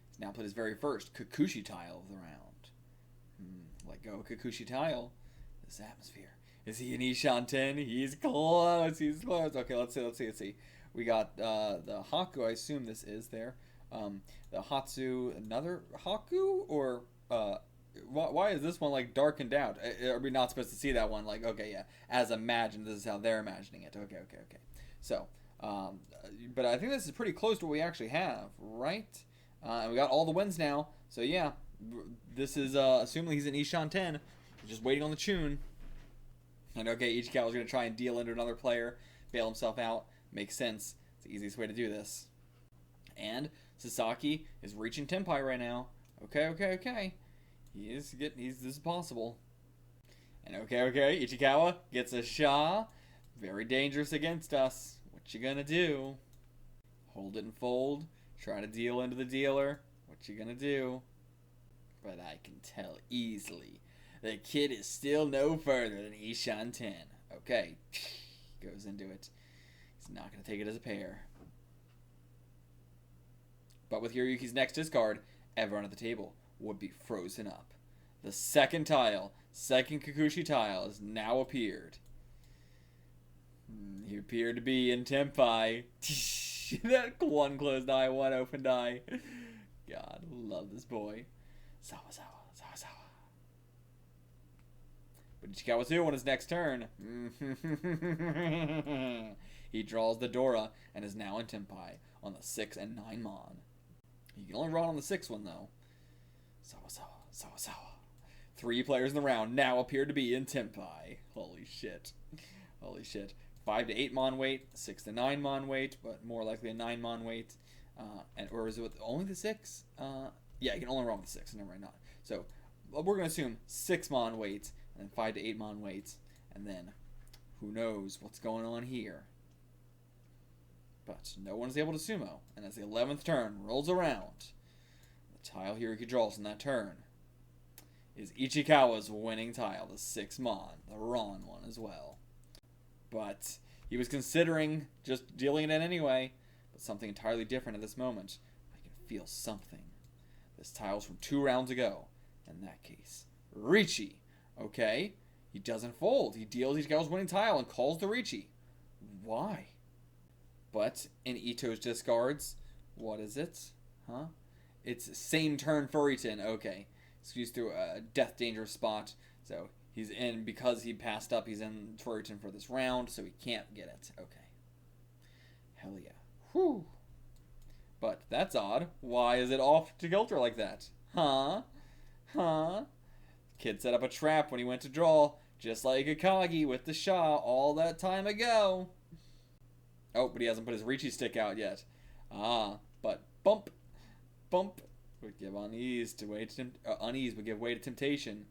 He's now played his very first Kikuchi tile of the round. Let go of Kikuchi tile. This atmosphere. Is he in Ishan 10? He's close. Okay, let's see. We got the Haku, I assume this is there. The Hatsu, another Haku? Or, why is this one, like, darkened out? Are we not supposed to see that one? Like, okay, yeah. As imagined, this is how they're imagining it. Okay. So, but I think this is pretty close to what we actually have, right? And we got all the wins now. So, yeah. This is, assuming he's in Ishan 10. Just waiting on the tune. And okay, Ichikawa's going to try and deal into another player, bail himself out. Makes sense. It's the easiest way to do this. And Sasaki is reaching Tenpai right now. Okay. This is possible. And okay, Ichikawa gets a Sha. Very dangerous against us. What you gonna do? Hold it and fold. Try to deal into the dealer. What you gonna do? But I can tell easily. The kid is still no further than Ishan 10. Okay. Goes into it. He's not going to take it as a pair. But with Hiroyuki's next discard, everyone at the table would be frozen up. The second Kikuchi tile, has now appeared. He appeared to be in Tenpai. That one closed eye, one opened eye. God, love this boy. Sawa. But Ichikawa too on his next turn. He draws the Dora and is now in Tenpai on the 6 and 9-mon. He can only run on the 6th one though. Sawa. 3 players in the round now appear to be in Tenpai. Holy shit. 5 to 8-mon wait, 6 to 9-mon wait, but more likely a 9-mon wait. Or is it with only the 6? Yeah, you can only run with the 6. Never mind, not. So we're going to assume 6-mon wait. And then 5 to 8-mon waits. And then, who knows what's going on here. But no one's able to sumo. And as the 11th turn rolls around, the tile Hiroyuki draws in that turn is Ichikawa's winning tile, the 6-mon, the Ron one as well. But he was considering just dealing it in anyway. But something entirely different at this moment. I can feel something. This tile's from 2 rounds ago. In that case, Richi. Okay, he doesn't fold. He deals Ichikawa's winning tile and calls the Richi. Why? But in Ito's discards, what is it? It's same turn for Iten. Okay, squeezed through a death danger spot. So he's in, because he passed up, he's in Toriton for this round, so he can't get it. Okay. Hell yeah. Whew. But that's odd. Why is it off to kilter like that? Huh? Kid set up a trap when he went to draw, just like Akagi with the Sha all that time ago. Oh, but he hasn't put his Riichi stick out yet. But bump would give unease would give way to temptation.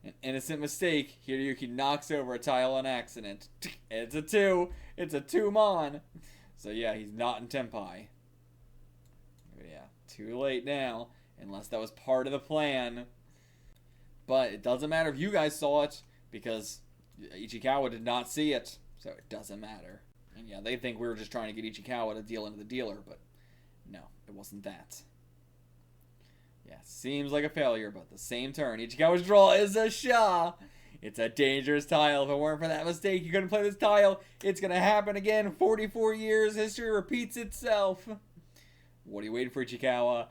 An innocent mistake. Hiroyuki knocks over a tile on accident. It's a 2. It's a 2-mon. So yeah, he's not in Tenpai. Yeah, too late now. Unless that was part of the plan. But it doesn't matter if you guys saw it, because Ichikawa did not see it. So it doesn't matter. And yeah, they think we were just trying to get Ichikawa to deal into the dealer, but no, it wasn't that. Yeah, seems like a failure, but the same turn. Ichikawa's draw is a Sha. It's a dangerous tile. If it weren't for that mistake, you couldn't play this tile. It's going to happen again. 44 years, history repeats itself. What are you waiting for, Ichikawa?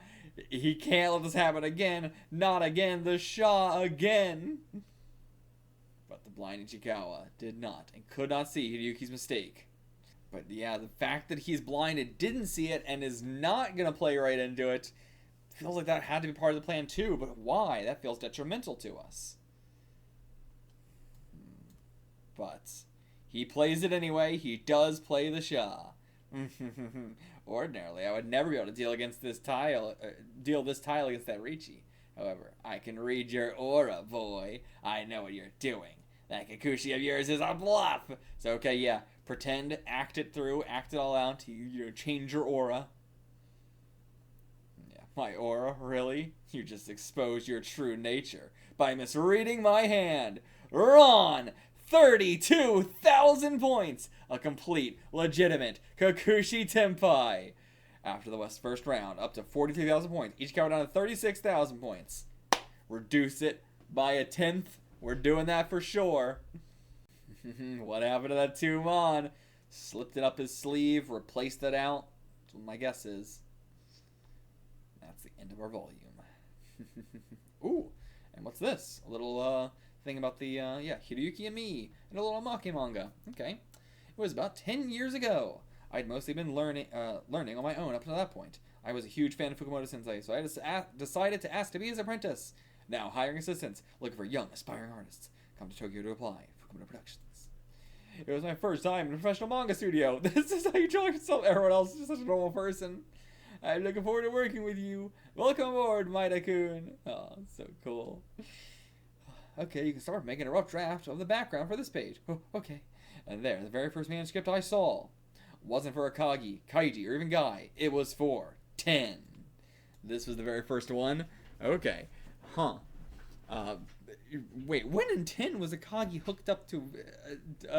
He can't let this happen again. Not again. The Sha again. But the blind Ichikawa did not and could not see Hiroyuki's mistake. But yeah, the fact that he's blinded, didn't see it, and is not going to play right into it, feels like that had to be part of the plan too. But why? That feels detrimental to us. But he plays it anyway. He does play the Sha. Ordinarily, I would never be able to deal this tile against that Riichi. However, I can read your aura, boy. I know what you're doing. That Kikuchi of yours is a bluff. So okay, yeah, pretend, act it through, act it all out. You change your aura. Yeah, my aura, really? You just exposed your true nature by misreading my hand. Ron! 32,000 points! A complete, legitimate Kikuchi Tenpai. After the first round, up to 43,000 points. Each count down to 36,000 points. Reduce it by a 1/10. We're doing that for sure. What happened to that 2-mon? Slipped it up his sleeve, replaced it out. That's what my guess is. That's the end of our volume. Ooh, and what's this? A little, thing about the, Hiroyuki and Me, and a little OMAKE manga. Okay. It was about 10 years ago. I'd mostly been learning on my own up to that point. I was a huge fan of Fukumoto Sensei, so I decided to ask to be his apprentice. Now hiring assistants, looking for young, aspiring artists. Come to Tokyo to apply. Fukumoto Productions. It was my first time in a professional manga studio. This is how you draw yourself. Everyone else is just such a normal person. I'm looking forward to working with you. Welcome aboard, Maida-kun. Oh, so cool. Okay, you can start making a rough draft of the background for this page. Oh, okay. And there, the very first manuscript I saw. Wasn't for Akagi, Kaiji, or even Guy. It was for 10. This was the very first one? Okay. Huh. Wait, when in 10 was Akagi hooked up to IV?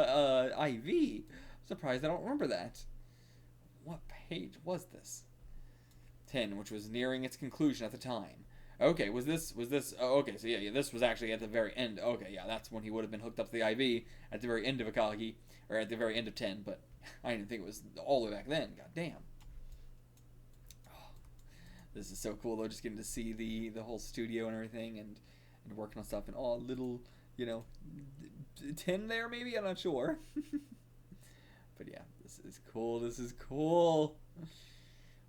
I'm surprised I don't remember that. What page was this? 10, which was nearing its conclusion at the time. Okay, was this, oh, okay, so yeah, this was actually at the very end. Okay, yeah, that's when he would have been hooked up to the IV at the very end of Akagi, or at the very end of 10, but I didn't think it was all the way back then. God damn. Oh, this is so cool, though, just getting to see the whole studio and everything, and working on stuff, and all little, 10 there, maybe? I'm not sure. But yeah, this is cool.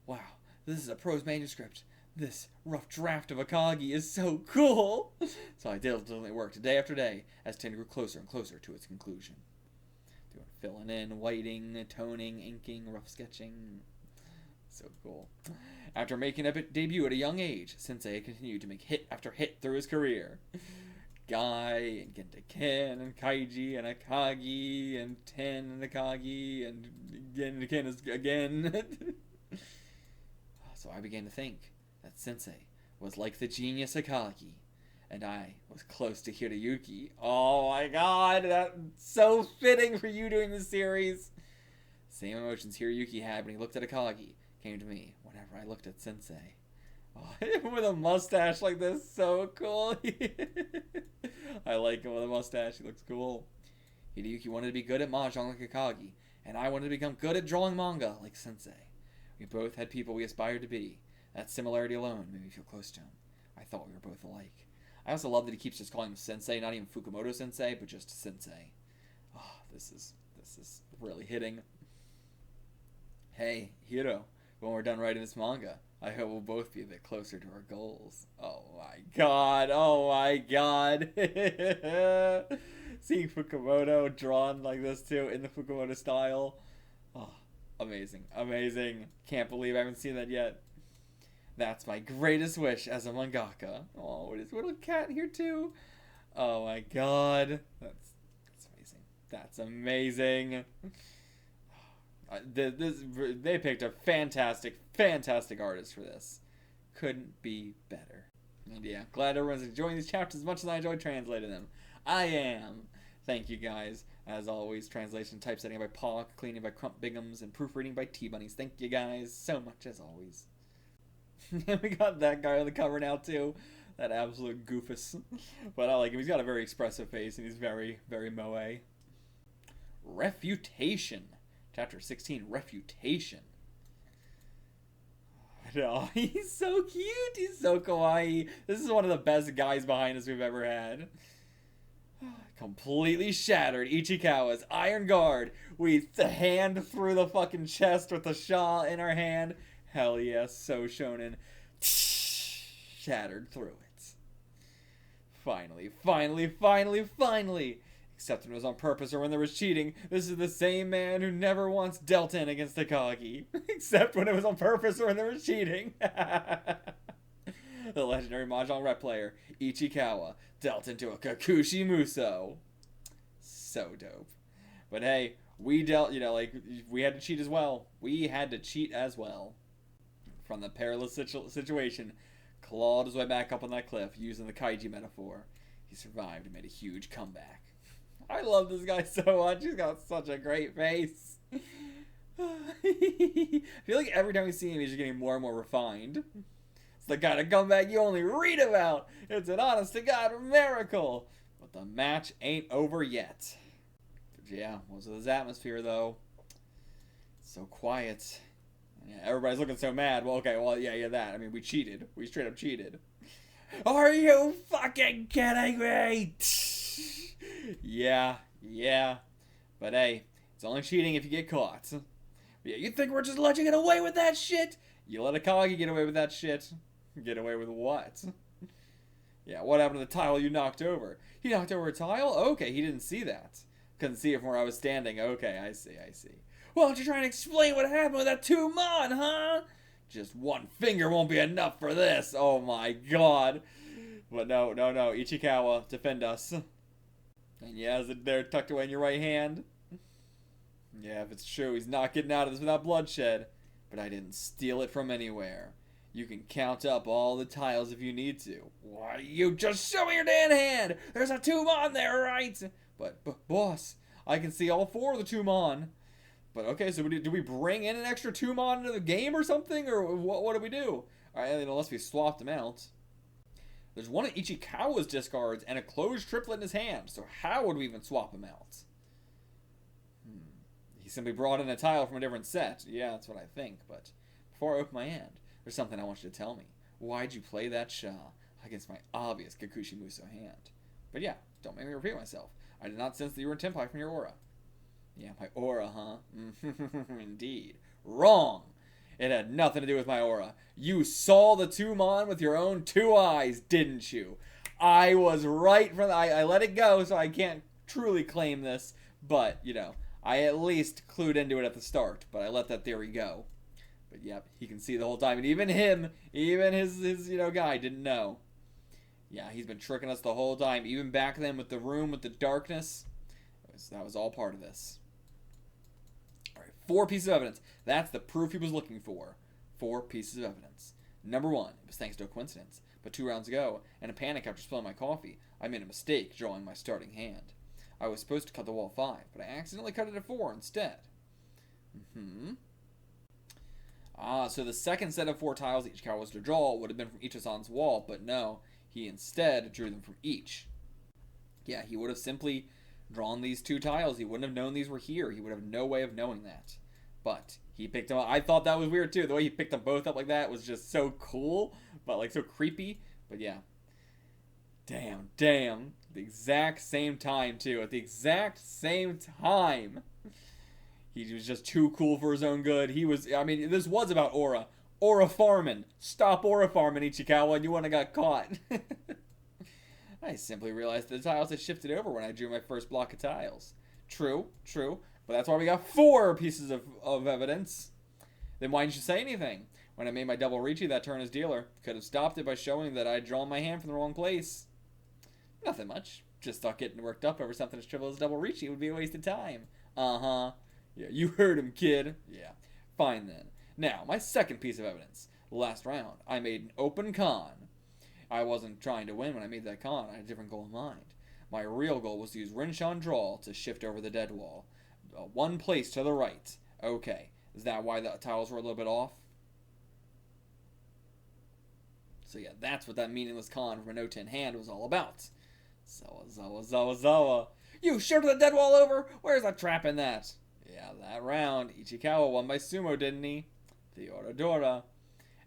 Wow, this is a prose manuscript. This rough draft of Akagi is so cool! So I diligently worked day after day as 10 grew closer and closer to its conclusion. Doing filling in, whiting, toning, inking, rough sketching. So cool. After making a debut at a young age, Sensei continued to make hit after hit through his career. Guy, and Gentaken, and Kaiji, and Akagi, and 10, and Akagi, and Gentaken again. So I began to think that Sensei was like the genius Akagi, and I was close to Hiroyuki. Oh my god, that's so fitting for you doing this series. Same emotions Hiroyuki had when he looked at Akagi came to me whenever I looked at Sensei. Oh, him with a mustache like this, so cool. I like him with a mustache, he looks cool. Hiroyuki wanted to be good at Mahjong like Akagi, and I wanted to become good at drawing manga like Sensei. We both had people we aspired to be. That similarity alone made me feel close to him. I thought we were both alike. I also love that he keeps just calling him Sensei, not even Fukumoto Sensei, but just Sensei. Oh, this is really hitting. Hey, Hiro, when we're done writing this manga, I hope we'll both be a bit closer to our goals. Oh my god, oh my god. Seeing Fukumoto drawn like this too, in the Fukumoto style. Oh, amazing, amazing. Can't believe I haven't seen that yet. That's my greatest wish as a mangaka. Oh, what is little cat here too? Oh my god. That's amazing. That's amazing. They picked a fantastic artist for this. Couldn't be better. And yeah, glad everyone's enjoying these chapters as much as I enjoyed translating them. I am. Thank you guys. As always, translation, typesetting by Pauk, cleaning by Crump Bigums, and proofreading by T-Bunnies. Thank you guys so much as always. We got that guy on the cover now too. That absolute goofus. But I like him. He's got a very expressive face and he's very, very moe. Refutation. Chapter 16, Refutation. No, he's so cute. He's so kawaii. This is one of the best guys behind us we've ever had. Completely shattered Ichikawa's iron guard. We hand through the fucking chest with the shawl in our hand. Hell yes, so shonen. Shattered through it. Finally. Except when it was on purpose or when there was cheating, this is the same man who never once dealt in against Takagi. Except when it was on purpose or when there was cheating. The legendary Mahjong rep player, Ichikawa, dealt into a Kakushi Muso. So dope. But hey, we dealt, we had to cheat as well. From the perilous situation, clawed his way back up on that cliff, using the kaiji metaphor. He survived and made a huge comeback. I love this guy so much. He's got such a great face. I feel like every time we see him, he's just getting more and more refined. It's the kind of comeback you only read about. It's an honest-to-God miracle. But the match ain't over yet. But yeah, what's with his atmosphere, though? It's so quiet. Yeah, everybody's looking so mad. Well, okay, yeah, that. I mean, we cheated. We straight up cheated. Are you fucking kidding me? Yeah. But hey, it's only cheating if you get caught. Yeah, you think we're just letting you get away with that shit? You let Akagi get away with that shit. Get away with what? Yeah, what happened to the tile you knocked over? He knocked over a tile? Okay, he didn't see that. Couldn't see it from where I was standing. Okay, I see. Why don't you try and explain what happened with that 2-mon, huh? Just one finger won't be enough for this. Oh my god. But no. Ichikawa, defend us. And yeah, is it there tucked away in your right hand? Yeah, if it's true, he's not getting out of this without bloodshed. But I didn't steal it from anywhere. You can count up all the tiles if you need to. Why don't you just show me your damn hand? There's a 2-mon there, right? But boss, I can see all 4 of the 2-mon. But okay, so do we bring in an extra 2-mon into the game or something? Or what do we do? Alright, unless we swap them out. There's one of Ichikawa's discards and a closed triplet in his hand. So how would we even swap him out? He simply brought in a tile from a different set. Yeah, that's what I think. But before I open my hand, there's something I want you to tell me. Why'd you play that Sha against my obvious Kakushi Muso hand? But yeah, don't make me repeat myself. I did not sense that you were in Tenpai from your aura. Yeah, my aura, huh? Indeed. Wrong! It had nothing to do with my aura. You saw the 2-mon with your own 2 eyes, didn't you? I was right from I let it go, so I can't truly claim this. But, I at least clued into it at the start. But I let that theory go. But yep, he can see the whole time. And even his guy didn't know. Yeah, he's been tricking us the whole time. Even back then with the room, with the darkness. That was all part of this. Alright, 4 pieces of evidence. That's the proof he was looking for. 4 pieces of evidence. Number 1, it was thanks to a coincidence. But 2 rounds ago, in a panic after spilling my coffee, I made a mistake drawing my starting hand. I was supposed to cut the wall 5, but I accidentally cut it at 4 instead. So the second set of 4 tiles Ichikawa was to draw would have been from Ichisan's wall, but no, he instead drew them from each. Yeah, he would have simply drawn these 2 tiles. He wouldn't have known these were here. He would have no way of knowing that. But he picked them up. I thought that was weird too. The way he picked them both up like that was just so cool, but like so creepy. But yeah. Damn. The exact same time, too. At the exact same time. He was just too cool for his own good. This was about aura. Aura farming. Stop aura farming, Ichikawa, and you wouldn't have got caught. I simply realized the tiles had shifted over when I drew my first block of tiles. True. But that's why we got 4 pieces of evidence. Then why didn't you say anything? When I made my double Reachy that turn as dealer, could have stopped it by showing that I had drawn my hand from the wrong place. Nothing much. Just thought getting worked up over something as trivial as double Reachy would be a waste of time. Uh-huh. Yeah, you heard him, kid. Yeah. Fine then. Now, my second piece of evidence. Last round, I made an open con. I wasn't trying to win when I made that con. I had a different goal in mind. My real goal was to use Rinshan Draw to shift over the dead wall. 1 place to the right. Okay. Is that why the tiles were a little bit off? So yeah, that's what that meaningless con from a no-10 hand was all about. Zawa. You shifted the dead wall over? Where's the trap in that? Yeah, that round, Ichikawa won by sumo, didn't he? The Oradora.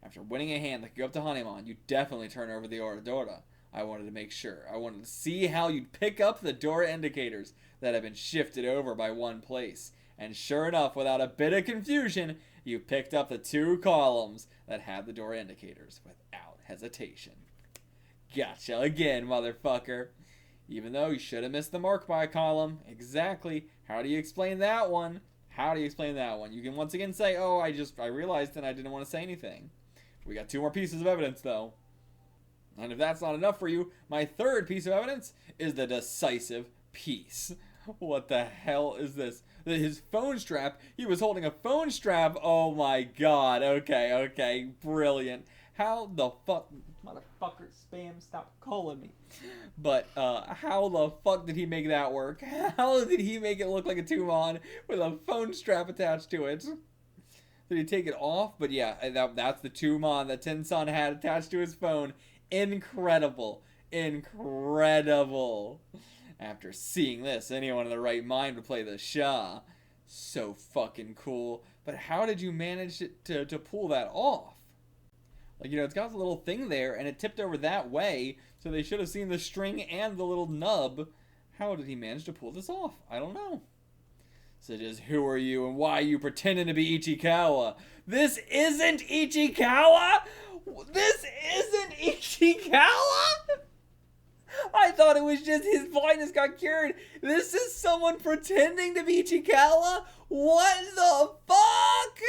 After winning a hand that could go up to Hanemon, you definitely turn over the Oradora. I wanted to make sure. I wanted to see how you'd pick up the Dora indicators that have been shifted over by 1 place. And sure enough, without a bit of confusion, you picked up the 2 columns that had the Dora indicators without hesitation. Gotcha again, motherfucker. Even though you should have missed the mark by a column. Exactly. How do you explain that one? You can once again say, oh, I realized and I didn't want to say anything. We got 2 more pieces of evidence, though. And if that's not enough for you, my third piece of evidence is the decisive piece. What the hell is this? His phone strap. He was holding a phone strap. Oh my god. Okay. Brilliant. How the fuck... Motherfucker, spam, stop calling me. But, how the fuck did he make that work? How did he make it look like a Tumon with a phone strap attached to it? Did he take it off? But yeah, that's the Tumon that Tensan had attached to his phone. Incredible. After seeing this, anyone in their right mind would play the Shah. So fucking cool. But how did you manage to pull that off? Like, it's got the little thing there, and it tipped over that way, so they should have seen the string and the little nub. How did he manage to pull this off? I don't know. So just, who are you, and why are you pretending to be Ichikawa? This isn't Ichikawa? I thought it was just his blindness got cured. This is someone pretending to be Ichikawa? What the fuck?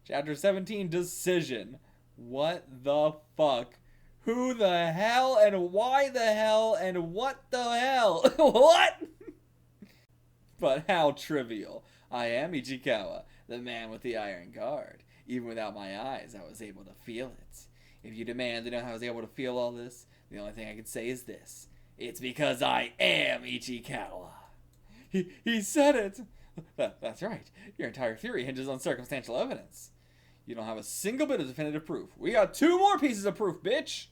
Chapter 17, Decision. What the fuck? Who the hell and why the hell and what the hell? What? But how trivial. I am Ichikawa, the man with the iron guard. Even without my eyes, I was able to feel it. If you demand to know how I was able to feel all this, the only thing I can say is this. It's because I am Ichikawa. He said it. That's right. Your entire theory hinges on circumstantial evidence. You don't have a single bit of definitive proof. We got 2 more pieces of proof, bitch!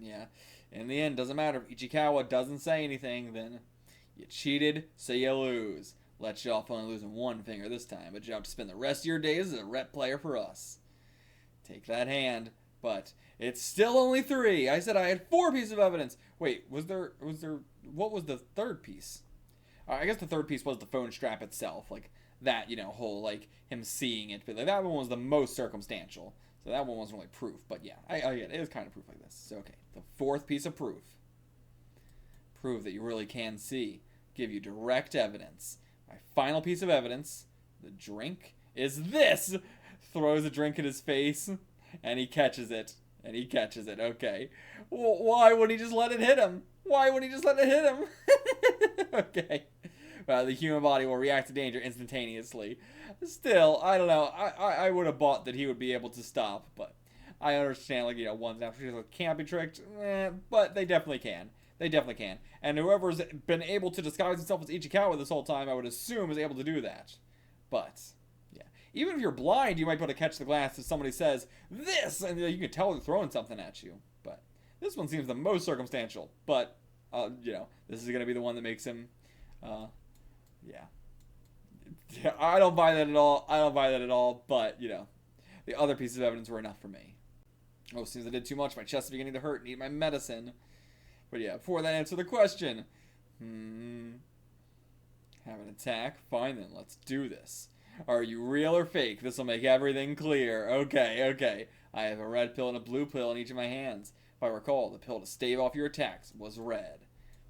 Yeah, in the end, doesn't matter. If Ichikawa doesn't say anything, then you cheated, so you lose. Let you off only losing 1 finger this time, but you have to spend the rest of your days as a rep player for us. Take that hand, but it's still only 3. I said I had 4 pieces of evidence. Wait, what was the third piece? I guess the third piece was the phone strap itself, like that, whole, like, him seeing it, but like, that one was the most circumstantial, so that one wasn't really proof, but yeah, I get it. It was kind of proof like this. So, okay, the 4th piece of proof that you really can see, give you direct evidence. My final piece of evidence, the drink, is this! Throws a drink in his face, and he catches it. Okay. Why wouldn't he just let it hit him? Okay. Well, the human body will react to danger instantaneously. Still, I don't know. I would have bought that he would be able to stop, but I understand, like, one's after can't be tricked, but they definitely can. And whoever's been able to disguise himself as Ichikawa this whole time, I would assume is able to do that. But, yeah. Even if you're blind, you might be able to catch the glance if somebody says, this! And you can tell they're throwing something at you. But this one seems the most circumstantial. But, this is going to be the one that makes him, yeah. I don't buy that at all, but, the other pieces of evidence were enough for me. Oh, seems I did too much. My chest is beginning to hurt. Need my medicine. But yeah, before that, answer the question. Have an attack? Fine then, let's do this. Are you real or fake? This will make everything clear. Okay. I have a red pill and a blue pill in each of my hands. If I recall, the pill to stave off your attacks was red.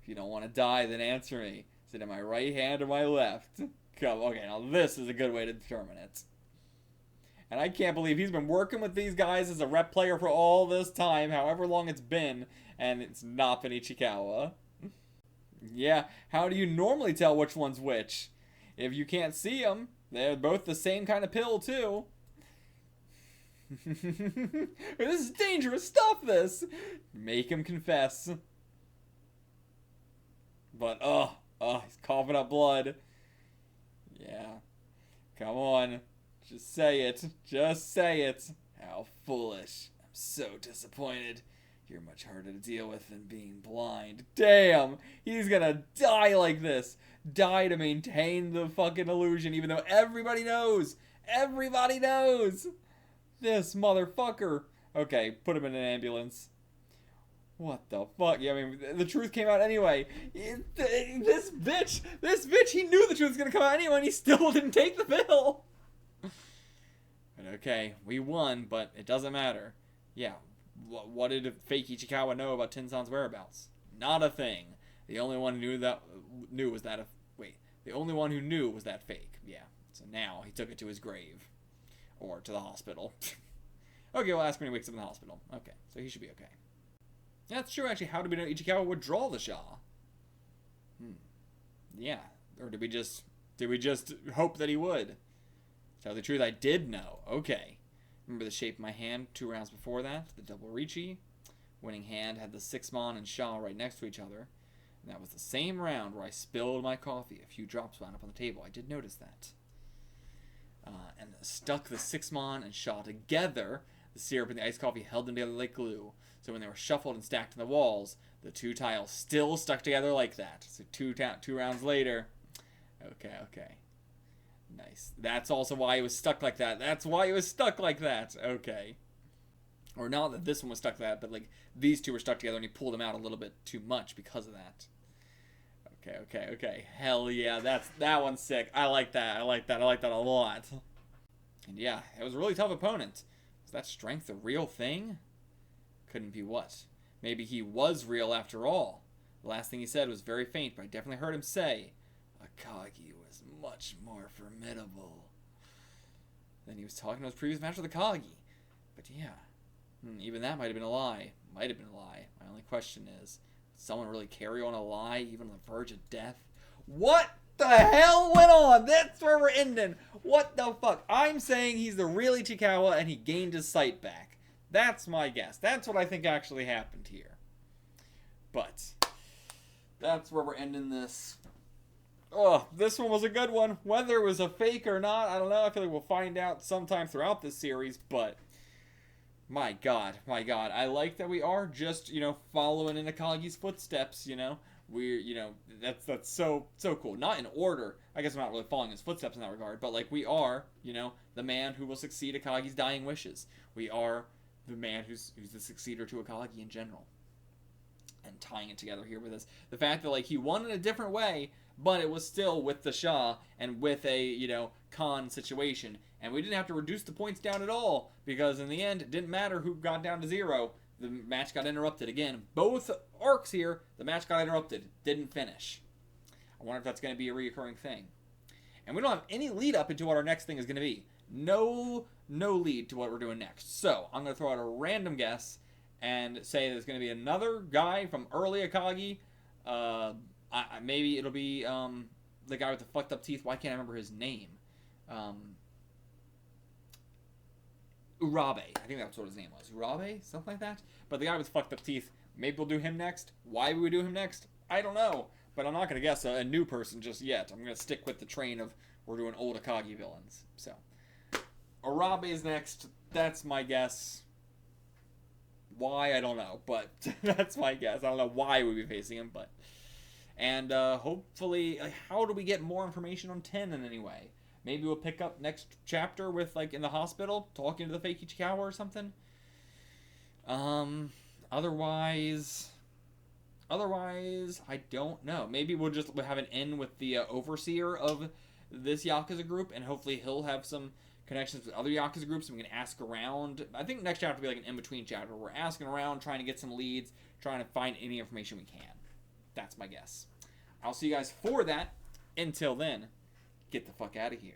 If you don't want to die, then answer me. Is it in my right hand or my left? Okay, now this is a good way to determine it. And I can't believe he's been working with these guys as a rep player for all this time, however long it's been, and it's not been Ichikawa. Yeah, how do you normally tell which one's which? If you can't see them, they're both the same kind of pill, too. This is dangerous stuff, this! Make him confess. But, he's coughing up blood. Yeah. Come on. Just say it. Just say it. How foolish. I'm so disappointed. You're much harder to deal with than being blind. Damn! He's gonna die like this. Die to maintain the fucking illusion, even though everybody knows. Everybody knows! This motherfucker. Okay, put him in an ambulance. What the fuck? Yeah, I mean, the truth came out anyway. This bitch, he knew the truth was gonna come out anyway, and he still didn't take the pill. But okay, we won, but it doesn't matter. Yeah, what did fake Ichikawa know about Tensan's whereabouts? Not a thing. The only one who knew was that fake. Yeah. So now he took it to his grave, or to the hospital. Okay, we'll ask when he wakes up in the hospital. Okay, so he should be okay. Yeah, that's true. Actually, how did we know Ichikawa would draw the Sha? Yeah, or did we just hope that he would? To tell the truth, I did know. Okay. Remember the shape of my hand 2 rounds before that? The double Richi. Winning hand had the 6-mon and Sha right next to each other. And that was the same round where I spilled my coffee. A few drops wound up on the table. I did notice that. And stuck the 6-mon and Sha together. The syrup and the iced coffee held them together like glue. So when they were shuffled and stacked in the walls, the 2 tiles still stuck together like that. So 2 rounds later. Okay. Nice. That's also why it was stuck like that. Okay. Or not that this one was stuck like that, but like these 2 were stuck together and he pulled them out a little bit too much because of that. Okay. Hell yeah, that one's sick. I like that a lot. And yeah, it was a really tough opponent. Was that strength a real thing? Couldn't be what? Maybe he was real after all. The last thing he said was very faint, but I definitely heard him say, Akagi was much more formidable. Then he was talking to his previous match with Akagi. But yeah, even that might have been a lie. My only question is, did someone really carry on a lie even on the verge of death? What the hell went on? That's where we're ending. What the fuck? I'm saying he's the real Ichikawa and he gained his sight back. That's my guess. That's what I think actually happened here. But that's where we're ending this. Oh, this one was a good one. Whether it was a fake or not, I don't know. I feel like we'll find out sometime throughout this series, but my god. I like that we are just, following in Akagi's footsteps, We're, that's so cool. Not in order. I guess we're not really following his footsteps in that regard, but like we are, the man who will succeed Akagi's dying wishes. We are the man who's the successor to Akagi in general. And tying it together here with this. The fact that, like, he won in a different way, but it was still with the Sha and with a, con situation. And we didn't have to reduce the points down at all, because in the end, it didn't matter who got down to 0. The match got interrupted again. Both arcs here, the match got interrupted. Didn't finish. I wonder if that's going to be a reoccurring thing. And we don't have any lead up into what our next thing is going to be. No lead to what we're doing next. So, I'm going to throw out a random guess and say there's going to be another guy from early Akagi. Maybe it'll be the guy with the fucked up teeth. Why can't I remember his name? Urabe. I think that's what his name was. Urabe? Something like that? But the guy with fucked up teeth, maybe we'll do him next. Why would we do him next? I don't know. But I'm not going to guess a new person just yet. I'm going to stick with the train of we're doing old Akagi villains. So, Urabe is next. That's my guess. Why, I don't know, but that's my guess. I don't know why we'd be facing him, but... And hopefully, how do we get more information on Ten in any way? Maybe we'll pick up next chapter with, in the hospital, talking to the fake Ichikawa or something? Otherwise, I don't know. Maybe we'll have an end with the overseer of this Yakuza group, and hopefully he'll have some connections with other Yakuza groups, and we can ask around. I think next chapter will be like an in-between chapter. We're asking around, trying to get some leads, trying to find any information we can. That's my guess. I'll see you guys for that. Until then, get the fuck out of here.